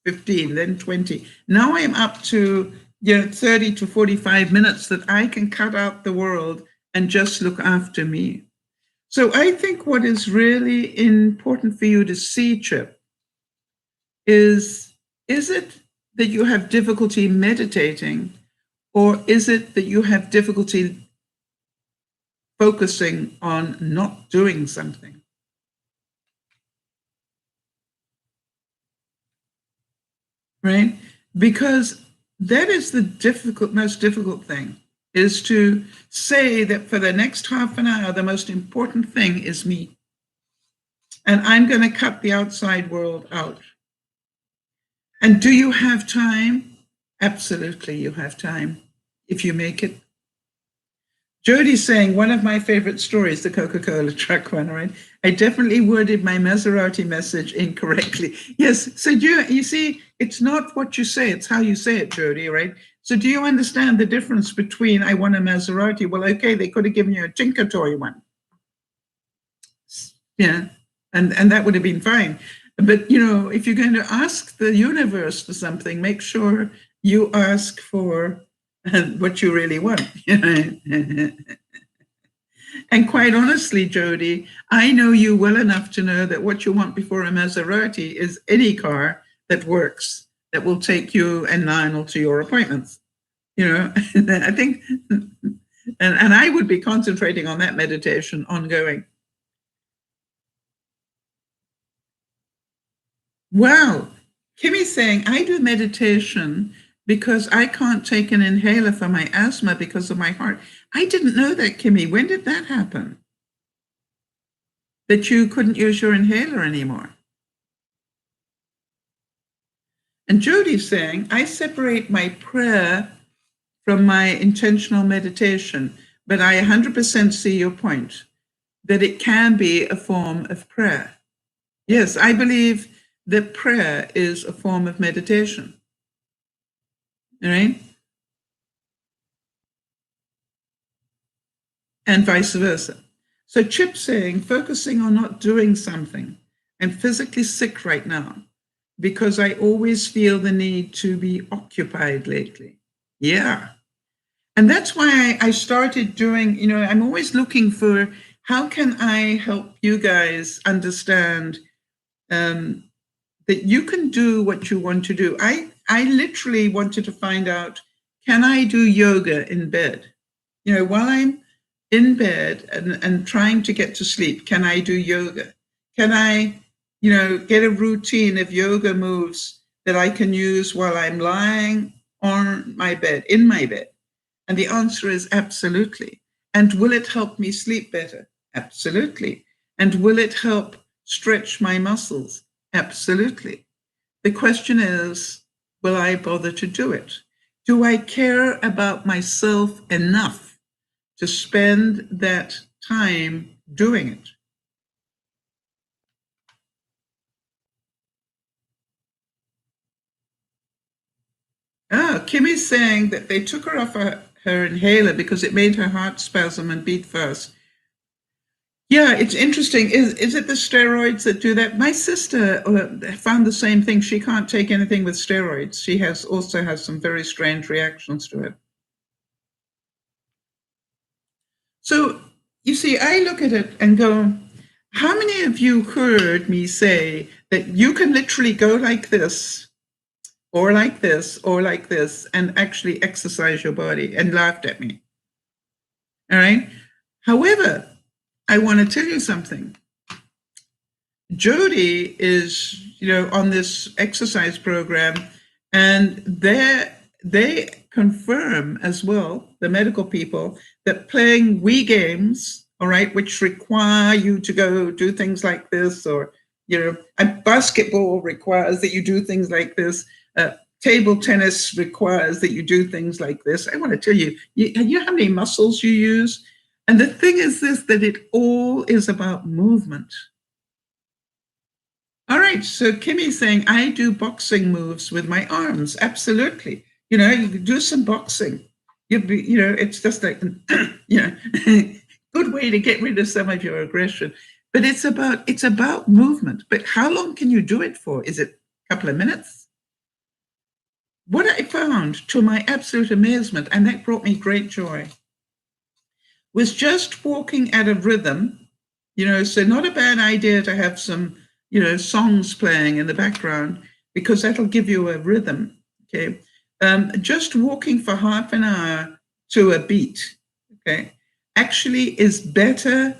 15, then 20. Now I'm up to 30 to 45 minutes that I can cut out the world and just look after me. So I think what is really important for you to see, Chip, is it that you have difficulty meditating, or is it that you have difficulty focusing on not doing something? Right? Because that is the most difficult thing, is to say that for the next half an hour, the most important thing is me. And I'm going to cut the outside world out. And do you have time? Absolutely, you have time, if you make it. Jody's saying, one of my favorite stories, the Coca-Cola truck one, right? I definitely worded my Maserati message incorrectly. Yes, so you see, it's not what you say, it's how you say it, Jody, right? So do you understand the difference between I want a Maserati? Well, okay, they could have given you a Tinker Toy one. Yeah, and that would have been fine. But, if you're going to ask the universe for something, make sure you ask for what you really want. And quite honestly, Jody, I know you well enough to know that what you want before a Maserati is any car that works, that will take you and Lionel to your appointments. I think, and I would be concentrating on that meditation ongoing. Wow. Kimmy's saying, I do meditation because I can't take an inhaler for my asthma because of my heart. I didn't know that, Kimmy. When did that happen? That you couldn't use your inhaler anymore? And Jody's saying, I separate my prayer from my intentional meditation, but I 100% see your point, that it can be a form of prayer. Yes, I believe that prayer is a form of meditation. All right? And vice versa. So Chip's saying, focusing on not doing something. I'm physically sick right now because I always feel the need to be occupied lately. Yeah. And that's why I started doing, I'm always looking for how can I help you guys understand that you can do what you want to do. I literally wanted to find out, can I do yoga in bed? While I'm in bed and trying to get to sleep, can I do yoga? Can I, get a routine of yoga moves that I can use while I'm lying on my bed, in my bed? And the answer is absolutely. And will it help me sleep better? Absolutely. And will it help stretch my muscles? Absolutely. The question is, will I bother to do it? Do I care about myself enough to spend that time doing it? Kimmy's saying that they took her off her inhaler because it made her heart spasm and beat fast. Yeah, it's interesting. Is it the steroids that do that? My sister found the same thing. She can't take anything with steroids. She also has some very strange reactions to it. So you see, I look at it and go, how many of you heard me say that you can literally go like this, or like this, or like this, and actually exercise your body, and laughed at me? All right. However, I want to tell you something. Jody is, on this exercise program, and they confirm as well, the medical people, that playing Wii games, all right, which require you to go do things like this, or, and basketball requires that you do things like this. Table tennis requires that you do things like this. I want to tell you, you know how many muscles you use? And the thing is this, that it all is about movement. All right, so Kimmy's saying, I do boxing moves with my arms. Absolutely. You can do some boxing. It's just like, good way to get rid of some of your aggression. But it's about movement. But how long can you do it for? Is it a couple of minutes? What I found, to my absolute amazement, and that brought me great joy, was just walking at a rhythm, so not a bad idea to have some, songs playing in the background, because that'll give you a rhythm, okay? Just walking for half an hour to a beat, okay, actually is better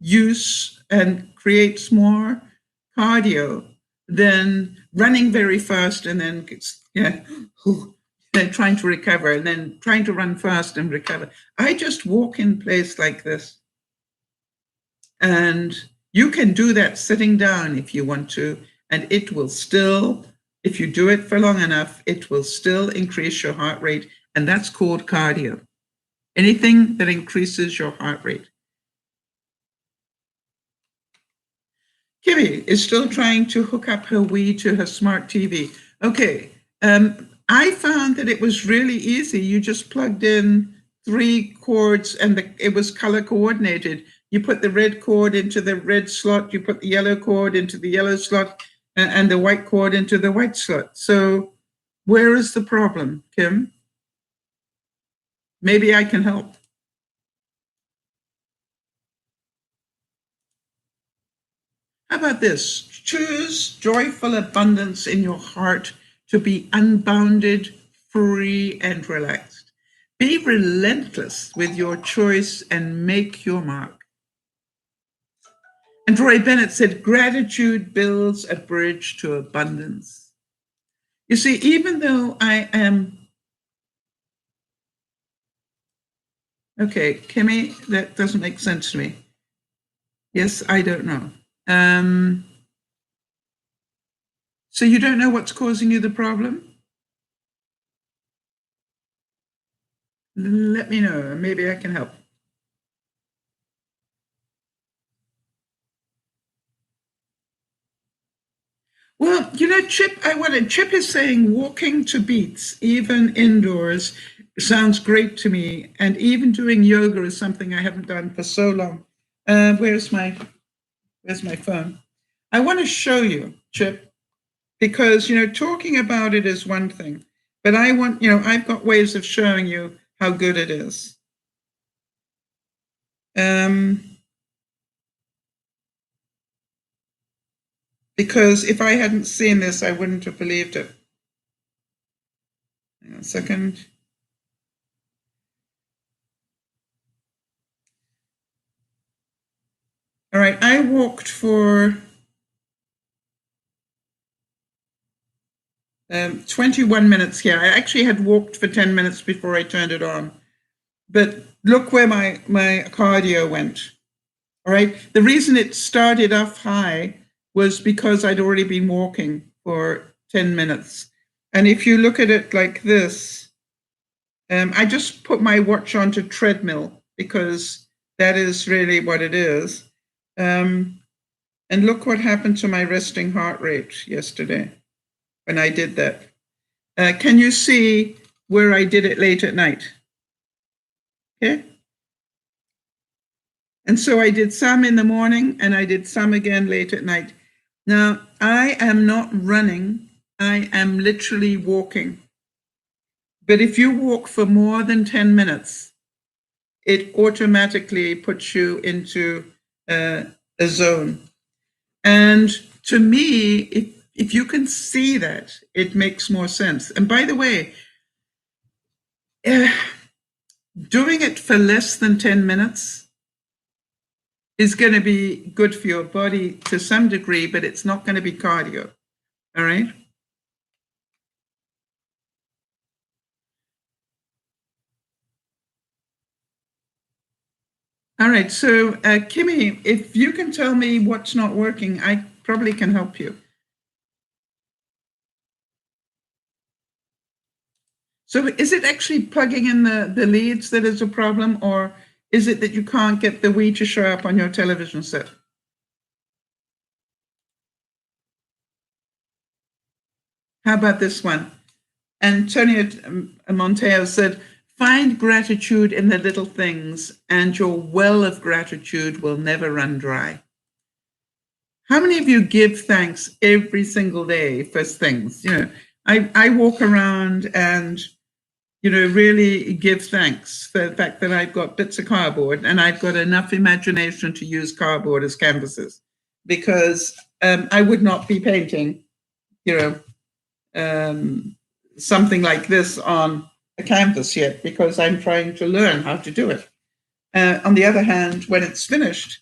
use and creates more cardio than running very fast and then, then trying to recover and then trying to run fast and recover. I just walk in place like this. And you can do that sitting down if you want to, and it will still, if you do it for long enough, it will still increase your heart rate, and that's called cardio. Anything that increases your heart rate. Kimmy is still trying to hook up her Wii to her smart TV. Okay, I found that it was really easy. You just plugged in 3 cords and it was color coordinated. You put the red cord into the red slot, you put the yellow cord into the yellow slot, and the white cord into the white slot. So where is the problem, Kim? Maybe I can help. How about this? Choose joyful abundance in your heart to be unbounded, free, and relaxed. Be relentless with your choice and make your mark. And Roy Bennett said, gratitude builds a bridge to abundance. You see, even though I am, okay, Kimmy, that doesn't make sense to me. Yes, I don't know. So you don't know what's causing you the problem? Let me know, maybe I can help. Well, Chip is saying walking to beats, even indoors, sounds great to me. And even doing yoga is something I haven't done for so long. Where's my phone? I want to show you, Chip, because, talking about it is one thing, but I want, I've got ways of showing you how good it is. Because if I hadn't seen this, I wouldn't have believed it. Hang on a second. All right, I walked for 21 minutes here. I actually had walked for 10 minutes before I turned it on. But look where my cardio went. All right. The reason it started off high was because I'd already been walking for 10 minutes. And if you look at it like this, I just put my watch onto treadmill because that is really what it is. And look what happened to my resting heart rate yesterday when I did that. Can you see where I did it late at night? Okay. And so I did some in the morning and I did some again late at night. Now, I am not running. I am literally walking. But if you walk for more than 10 minutes, it automatically puts you into a zone. And to me, if you can see that, it makes more sense. And by the way, doing it for less than 10 minutes is going to be good for your body to some degree, but it's not going to be cardio. All right? All right. So, Kimmy, if you can tell me what's not working, I probably can help you. So is it actually plugging in the leads that is a problem, or is it that you can't get the Wii to show up on your television set? How about this one? Antonio Monteo said, find gratitude in the little things and your well of gratitude will never run dry. How many of you give thanks every single day for things? You know, I walk around and, you know, really give thanks for the fact that I've got bits of cardboard and I've got enough imagination to use cardboard as canvases, because I would not be painting, you know, something like this on a canvas yet, because I'm trying to learn how to do it. On the other hand, when it's finished,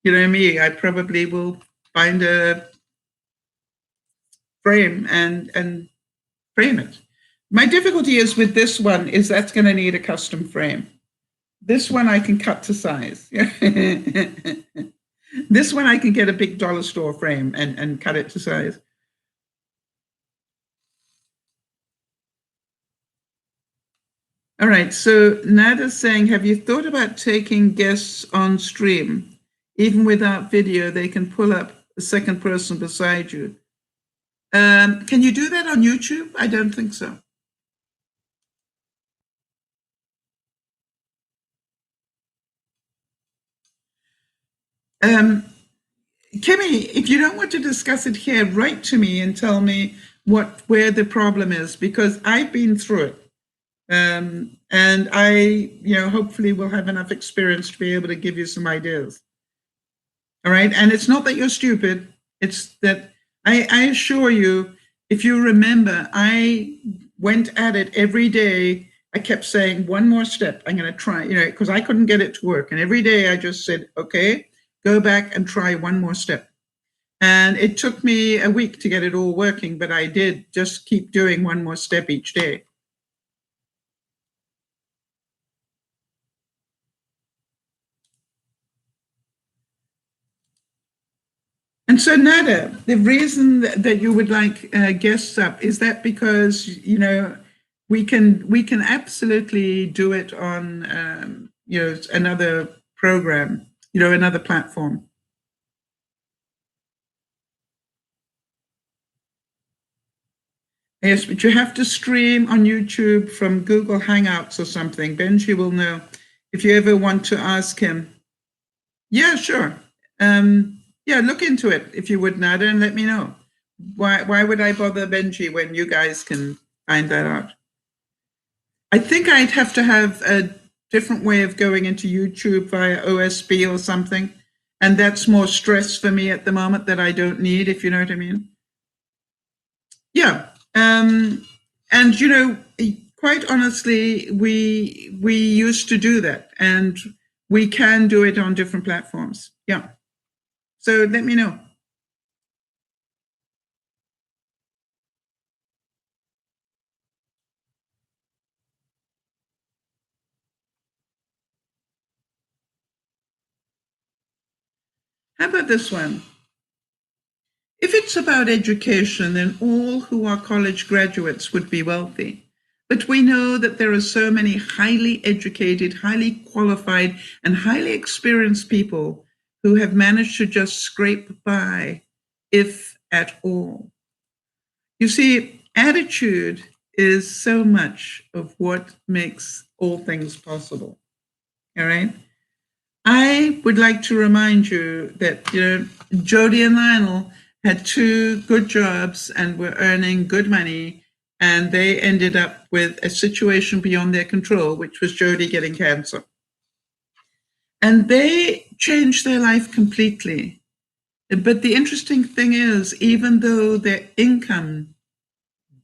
you know me, I probably will find a frame and frame it. My difficulty is with this one is that's going to need a custom frame. This one I can cut to size. This one I can get a big dollar store frame and cut it to size. All right, so Nada's saying, have you thought about taking guests on stream? Even without video, they can pull up a second person beside you. Can you do that on YouTube? I don't think so. Kimmy, if you don't want to discuss it here, write to me and tell me where the problem is, because I've been through it. And I, you know, hopefully will have enough experience to be able to give you some ideas. All right. And it's not that you're stupid. It's that I assure you, if you remember, I went at it every day. I kept saying, one more step. I'm going to try, you know, because I couldn't get it to work. And every day I just said, okay, go back and try one more step. And it took me a week to get it all working, but I did just keep doing one more step each day. And so, Nada, the reason that you would like guests up, is that because, you know, we can absolutely do it on you know, another program, you know, another platform. Yes, but you have to stream on YouTube from Google Hangouts or something. Benji will know if you ever want to ask him. Yeah, sure. Yeah, look into it if you would, Nada, and let me know. Why would I bother Benji when you guys can find that out? I think I'd have to have a different way of going into YouTube via OSB or something. And that's more stress for me at the moment that I don't need, if you know what I mean. Yeah. And, you know, quite honestly, we used to do that, and we can do it on different platforms. Yeah. So let me know. How about this one? If it's about education, then all who are college graduates would be wealthy. But we know that there are so many highly educated, highly qualified, and highly experienced people who have managed to just scrape by, if at all. You see, attitude is so much of what makes all things possible. All right. I would like to remind you that, you know, Jody and Lionel had 2 good jobs and were earning good money, and they ended up with a situation beyond their control, which was Jody getting cancer. And they changed their life completely. But the interesting thing is, even though their income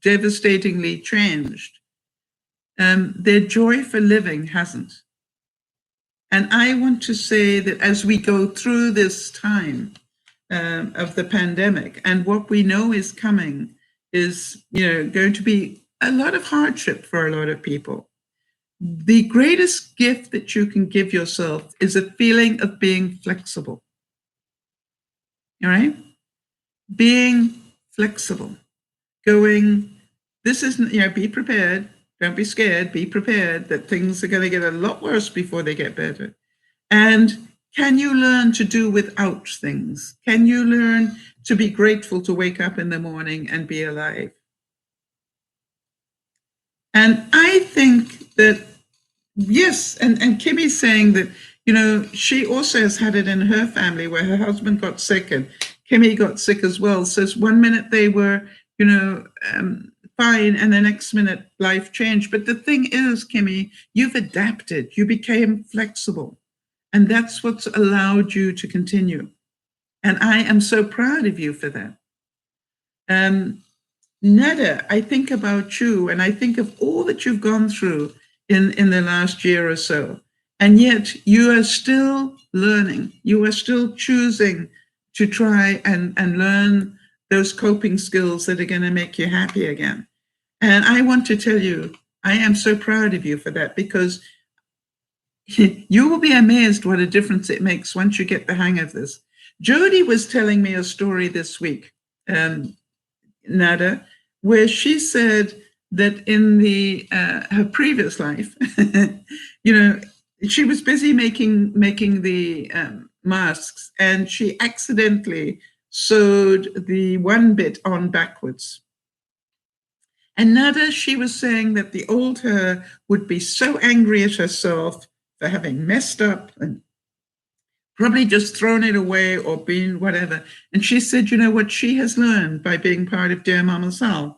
devastatingly changed, their joy for living hasn't. And I want to say that as we go through this time of the pandemic, and what we know is coming is, you know, going to be a lot of hardship for a lot of people. The greatest gift that you can give yourself is a feeling of being flexible. All right? Being flexible. Going, this isn't, you know, be prepared. Don't be scared. Be prepared that things are going to get a lot worse before they get better. And can you learn to do without things? Can you learn to be grateful to wake up in the morning and be alive? And I think that, yes, and Kimmy's saying that, you know, she also has had it in her family where her husband got sick and Kimmy got sick as well. So one minute they were, you know, fine, and the next minute life changed. But the thing is, Kimmy, you've adapted. You became flexible. And that's what's allowed you to continue. And I am so proud of you for that. Nada, I think about you and I think of all that you've gone through in the last year or so. And yet you are still learning. You are still choosing to try and learn those coping skills that are going to make you happy again. And I want to tell you, I am so proud of you for that, because you will be amazed what a difference it makes once you get the hang of this. Jody was telling me a story this week, Nada, where she said that in the her previous life, you know, she was busy making the masks, and she accidentally sewed the one bit on backwards. And Nada, she was saying that the old her would be so angry at herself for having messed up and probably just thrown it away or been whatever. And she said, you know, what she has learned by being part of DearMamaSal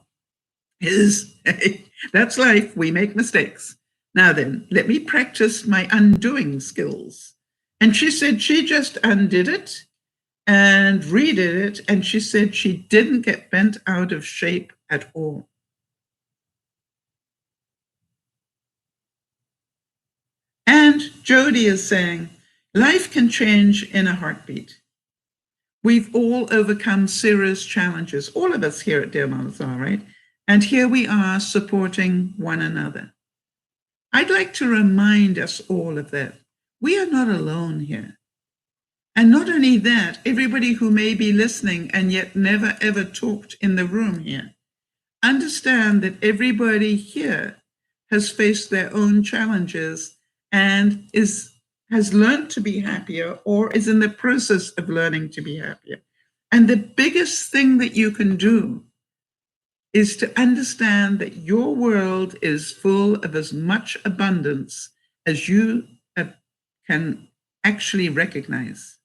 is, hey, that's life. We make mistakes. Now then, let me practice my undoing skills. And she said she just undid it and redid it. And she said she didn't get bent out of shape at all. And Jody is saying, life can change in a heartbeat. We've all overcome serious challenges, all of us here at DearMamaSal, right? And here we are supporting one another. I'd like to remind us all of that. We are not alone here. And not only that, everybody who may be listening and yet never ever talked in the room here, understand that everybody here has faced their own challenges and has learned to be happier or is in the process of learning to be happier. And the biggest thing that you can do is to understand that your world is full of as much abundance as you can actually recognize.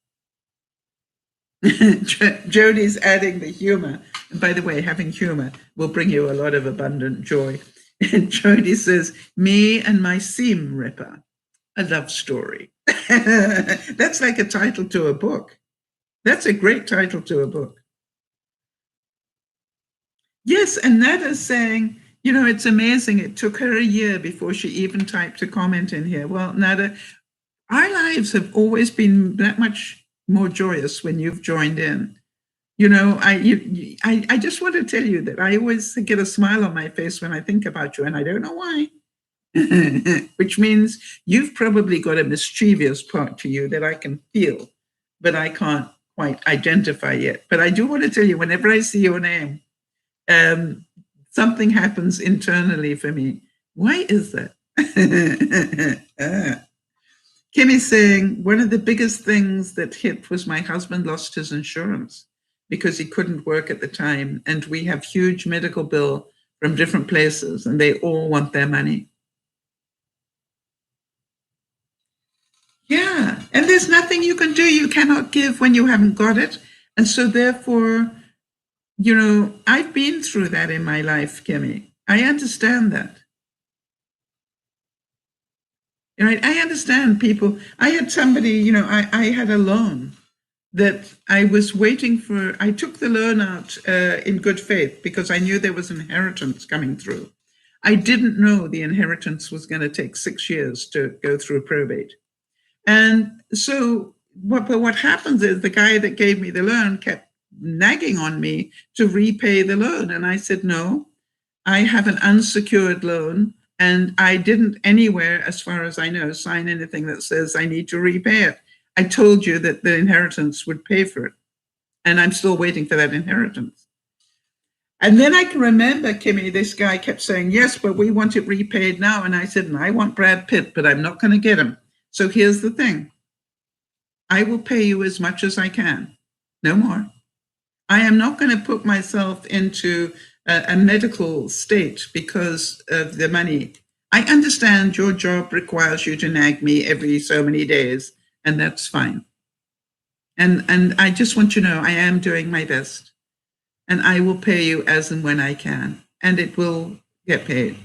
Jody's adding the humor. And by the way, having humor will bring you a lot of abundant joy. And Jody says, me and my seam ripper, a love story. That's like a title to a book. That's a great title to a book. Yes, and Nada's saying, it's amazing. It took her a year before she even typed a comment in here. Well, Nada, our lives have always been that much more joyous when you've joined in. I just want to tell you that I always get a smile on my face when I think about you, and I don't know why. Which means you've probably got a mischievous part to you that I can feel, but I can't quite identify yet. But I do want to tell you, whenever I see your name, something happens internally for me. Why is that? Kimmy's saying, one of the biggest things that hit was my husband lost his insurance because he couldn't work at the time. And we have huge medical bill from different places, and they all want their money. Yeah, and there's nothing you can do. You cannot give when you haven't got it. And so therefore, I've been through that in my life, Kimmy. I understand that. Right? I understand people. I had somebody, I had a loan that I was waiting for. I took the loan out in good faith because I knew there was inheritance coming through. I didn't know the inheritance was going to take 6 years to go through probate. And so what happens is the guy that gave me the loan kept nagging on me to repay the loan. And I said, no, I have an unsecured loan. And I didn't anywhere, as far as I know, sign anything that says I need to repay it. I told you that the inheritance would pay for it. And I'm still waiting for that inheritance. And then I can remember, Kimmy, this guy kept saying, yes, but we want it repaid now. And I said, I want Brad Pitt, but I'm not going to get him. So here's the thing. I will pay you as much as I can. No more. I am not going to put myself into a medical state because of the money. I understand your job requires you to nag me every so many days, and that's fine. And I just want you to know I am doing my best, and I will pay you as and when I can, and it will get paid.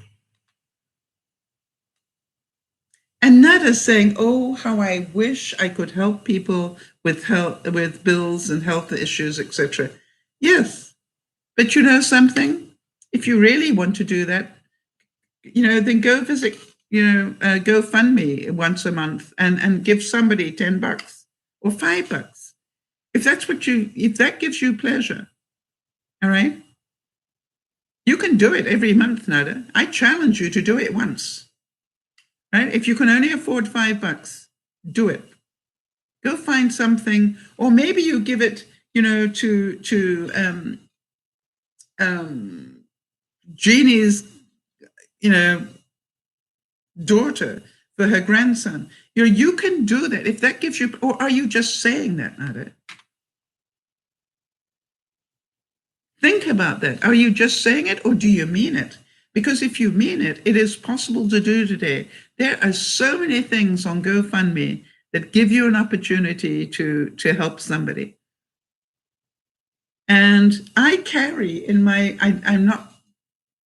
And Nada's saying, oh, how I wish I could help people with health, with bills and health issues, etc. Yes, but you know something? If you really want to do that, then go visit, GoFundMe once a month and give somebody $10 or $5. If that gives you pleasure, all right? You can do it every month, Nada. I challenge you to do it once, right? If you can only afford $5, do it. Go find something, or maybe you give it, to Jeannie's, daughter for her grandson. You can do that if that gives you, or are you just saying that, Nada? Think about that. Are you just saying it, or do you mean it? Because if you mean it, it is possible to do today. There are so many things on GoFundMe that give you an opportunity to help somebody. And I carry in my, I'm not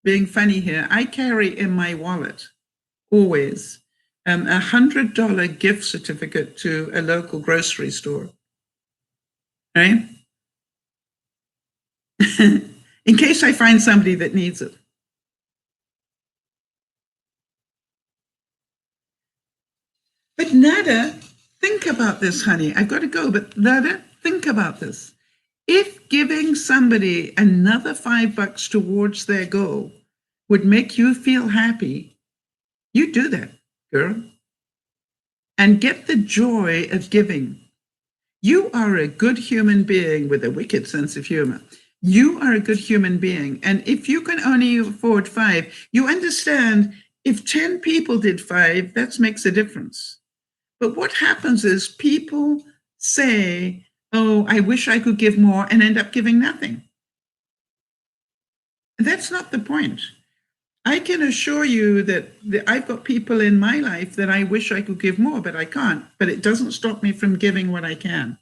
being funny here, I carry in my wallet always $100 gift certificate to a local grocery store, right? In case I find somebody that needs it. But Nada, think about this, honey. I've got to go, but Nada, think about this. If giving somebody another $5 towards their goal would make you feel happy, you do that, girl. And get the joy of giving. You are a good human being with a wicked sense of humor. You are a good human being. And if you can only afford $5, you understand if 10 people did $5, that makes a difference. But what happens is people say, oh, I wish I could give more, and end up giving nothing. That's not the point. I can assure you that I've got people in my life that I wish I could give more, but I can't. But it doesn't stop me from giving what I can.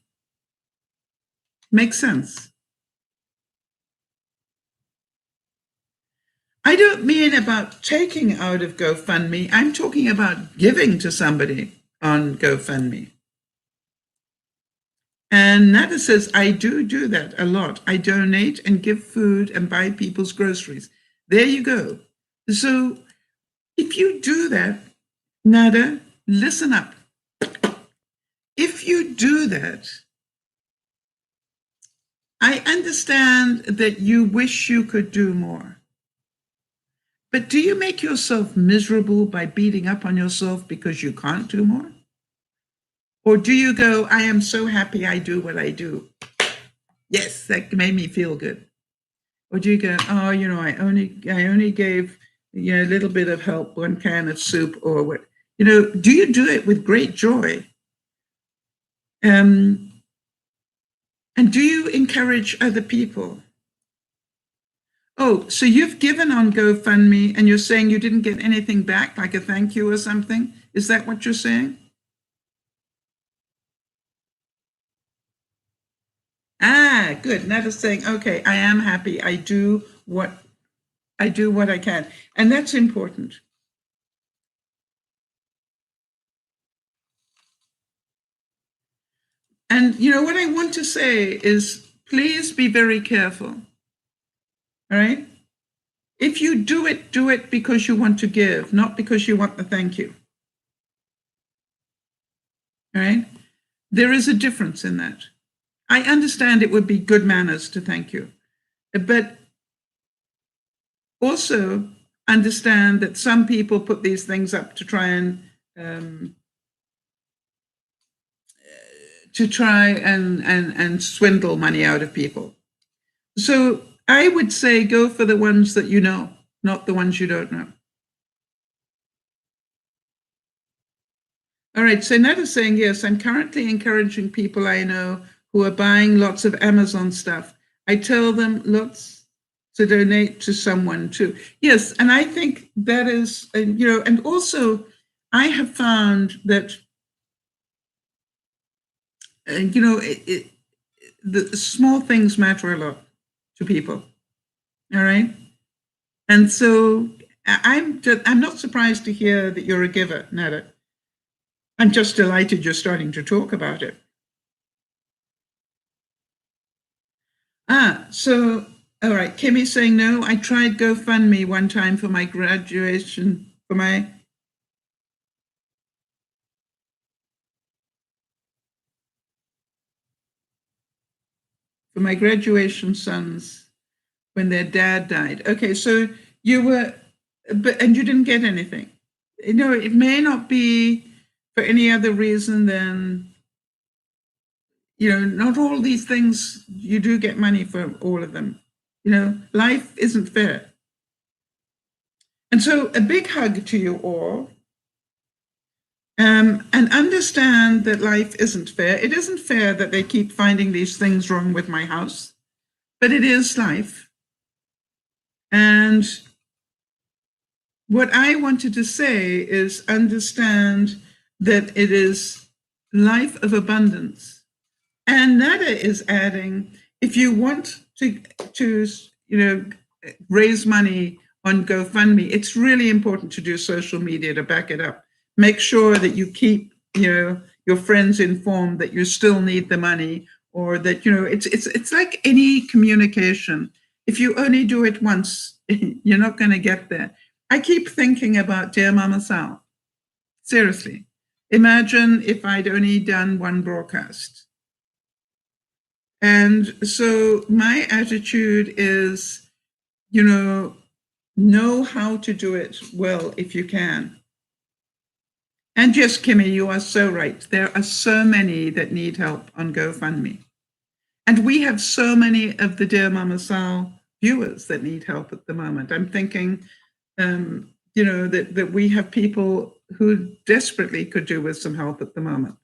Makes sense? I don't mean about taking out of GoFundMe. I'm talking about giving to somebody on GoFundMe. And Nada says, I do that a lot. I donate and give food and buy people's groceries. There you go. So if you do that, Nada, listen up. If you do that, I understand that you wish you could do more. But do you make yourself miserable by beating up on yourself because you can't do more? Or do you go, I am so happy I do what I do. Yes, that made me feel good. Or do you go, oh, I only gave, a little bit of help, 1 can of soup or what? Do you do it with great joy? And do you encourage other people? Oh, so you've given on GoFundMe and you're saying you didn't get anything back, like a thank you or something? Is that what you're saying? Ah, good. Nada's saying, okay, I am happy. I do what I can. And that's important. And what I want to say is, please be very careful. All right? If you do it because you want to give, not because you want the thank you. All right? There is a difference in that. I understand it would be good manners to thank you, but also understand that some people put these things up to try and swindle money out of people. So I would say go for the ones that you know, not the ones you don't know. All right, so Nada's saying, yes, I'm currently encouraging people I know who are buying lots of Amazon stuff. I tell them lots to donate to someone too. Yes, and I think that is, and also I have found that, the small things matter a lot to people. All right. And so I'm not surprised to hear that you're a giver, Nada. I'm just delighted you're starting to talk about it. So, all right. Kimmy's saying, no, I tried GoFundMe one time for my graduation, for my graduation sons when their dad died. Okay, so you were, and you didn't get anything. It may not be for any other reason than, not all these things, you do get money for all of them. Life isn't fair. And so a big hug to you all. And understand that life isn't fair. It isn't fair that they keep finding these things wrong with my house, but it is life. And what I wanted to say is understand that it is life of abundance. And Nada is adding, if you want to raise money on GoFundMe, it's really important to do social media to back it up. Make sure that you keep, your friends informed that you still need the money, or that, it's like any communication. If you only do it once, you're not going to get there. I keep thinking about DearMamaSal. Seriously. Imagine if I'd only done one broadcast. And so my attitude is, know how to do it well if you can. And yes, Kimmy, you are so right. There are so many that need help on GoFundMe. And we have so many of the DearMamaSal viewers that need help at the moment. I'm thinking, that we have people who desperately could do with some help at the moment.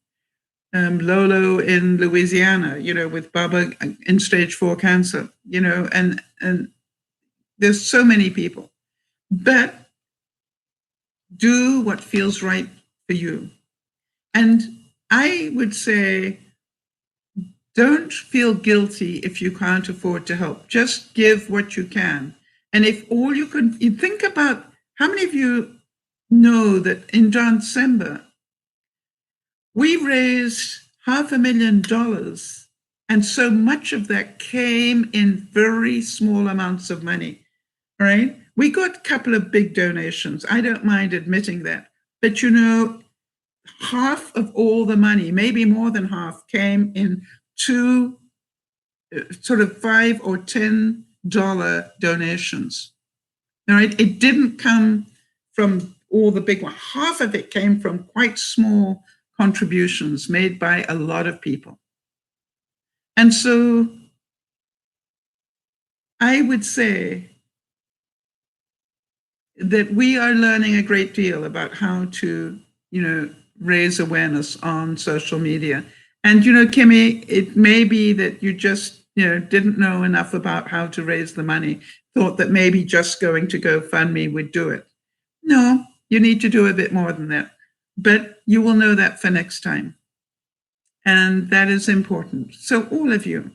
Lolo in Louisiana, with Baba in stage 4 cancer, and there's so many people. But do what feels right for you. And I would say, don't feel guilty if you can't afford to help. Just give what you can. And if all you think about, how many of you know that in December, we raised $500,000, and so much of that came in very small amounts of money, right? We got a couple of big donations. I don't mind admitting that. But half of all the money, maybe more than half, came in two sort of $5 or $10 donations. All right, it didn't come from all the big ones. Half of it came from quite small contributions made by a lot of people. And so I would say that we are learning a great deal about how to, raise awareness on social media. And, Kimmy, it may be that you just, didn't know enough about how to raise the money, thought that maybe just going to GoFundMe would do it. No, you need to do a bit more than that. But you will know that for next time. And that is important. So all of you,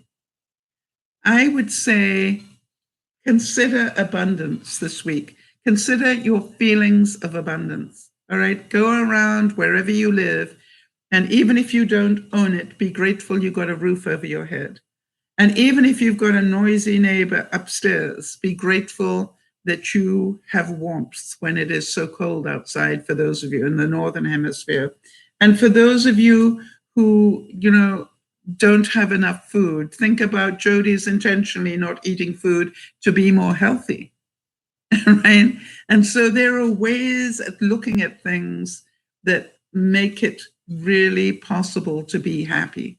I would say, consider abundance this week. Consider your feelings of abundance. All right, go around wherever you live. And even if you don't own it, be grateful you got a roof over your head. And even if you've got a noisy neighbor upstairs, be grateful that you have warmth when it is so cold outside, for those of you in the Northern Hemisphere. And for those of you who, don't have enough food, think about Jody's intentionally not eating food to be more healthy, right? And so there are ways of looking at things that make it really possible to be happy.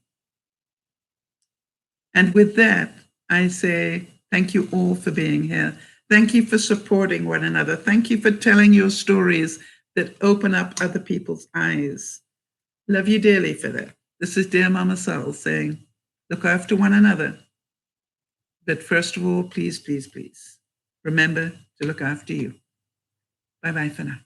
And with that, I say thank you all for being here. Thank you for supporting one another. Thank you for telling your stories that open up other people's eyes. Love you dearly for that. This is Dear Mama Sal saying, look after one another. But first of all, please, please, please, remember to look after you. Bye-bye for now.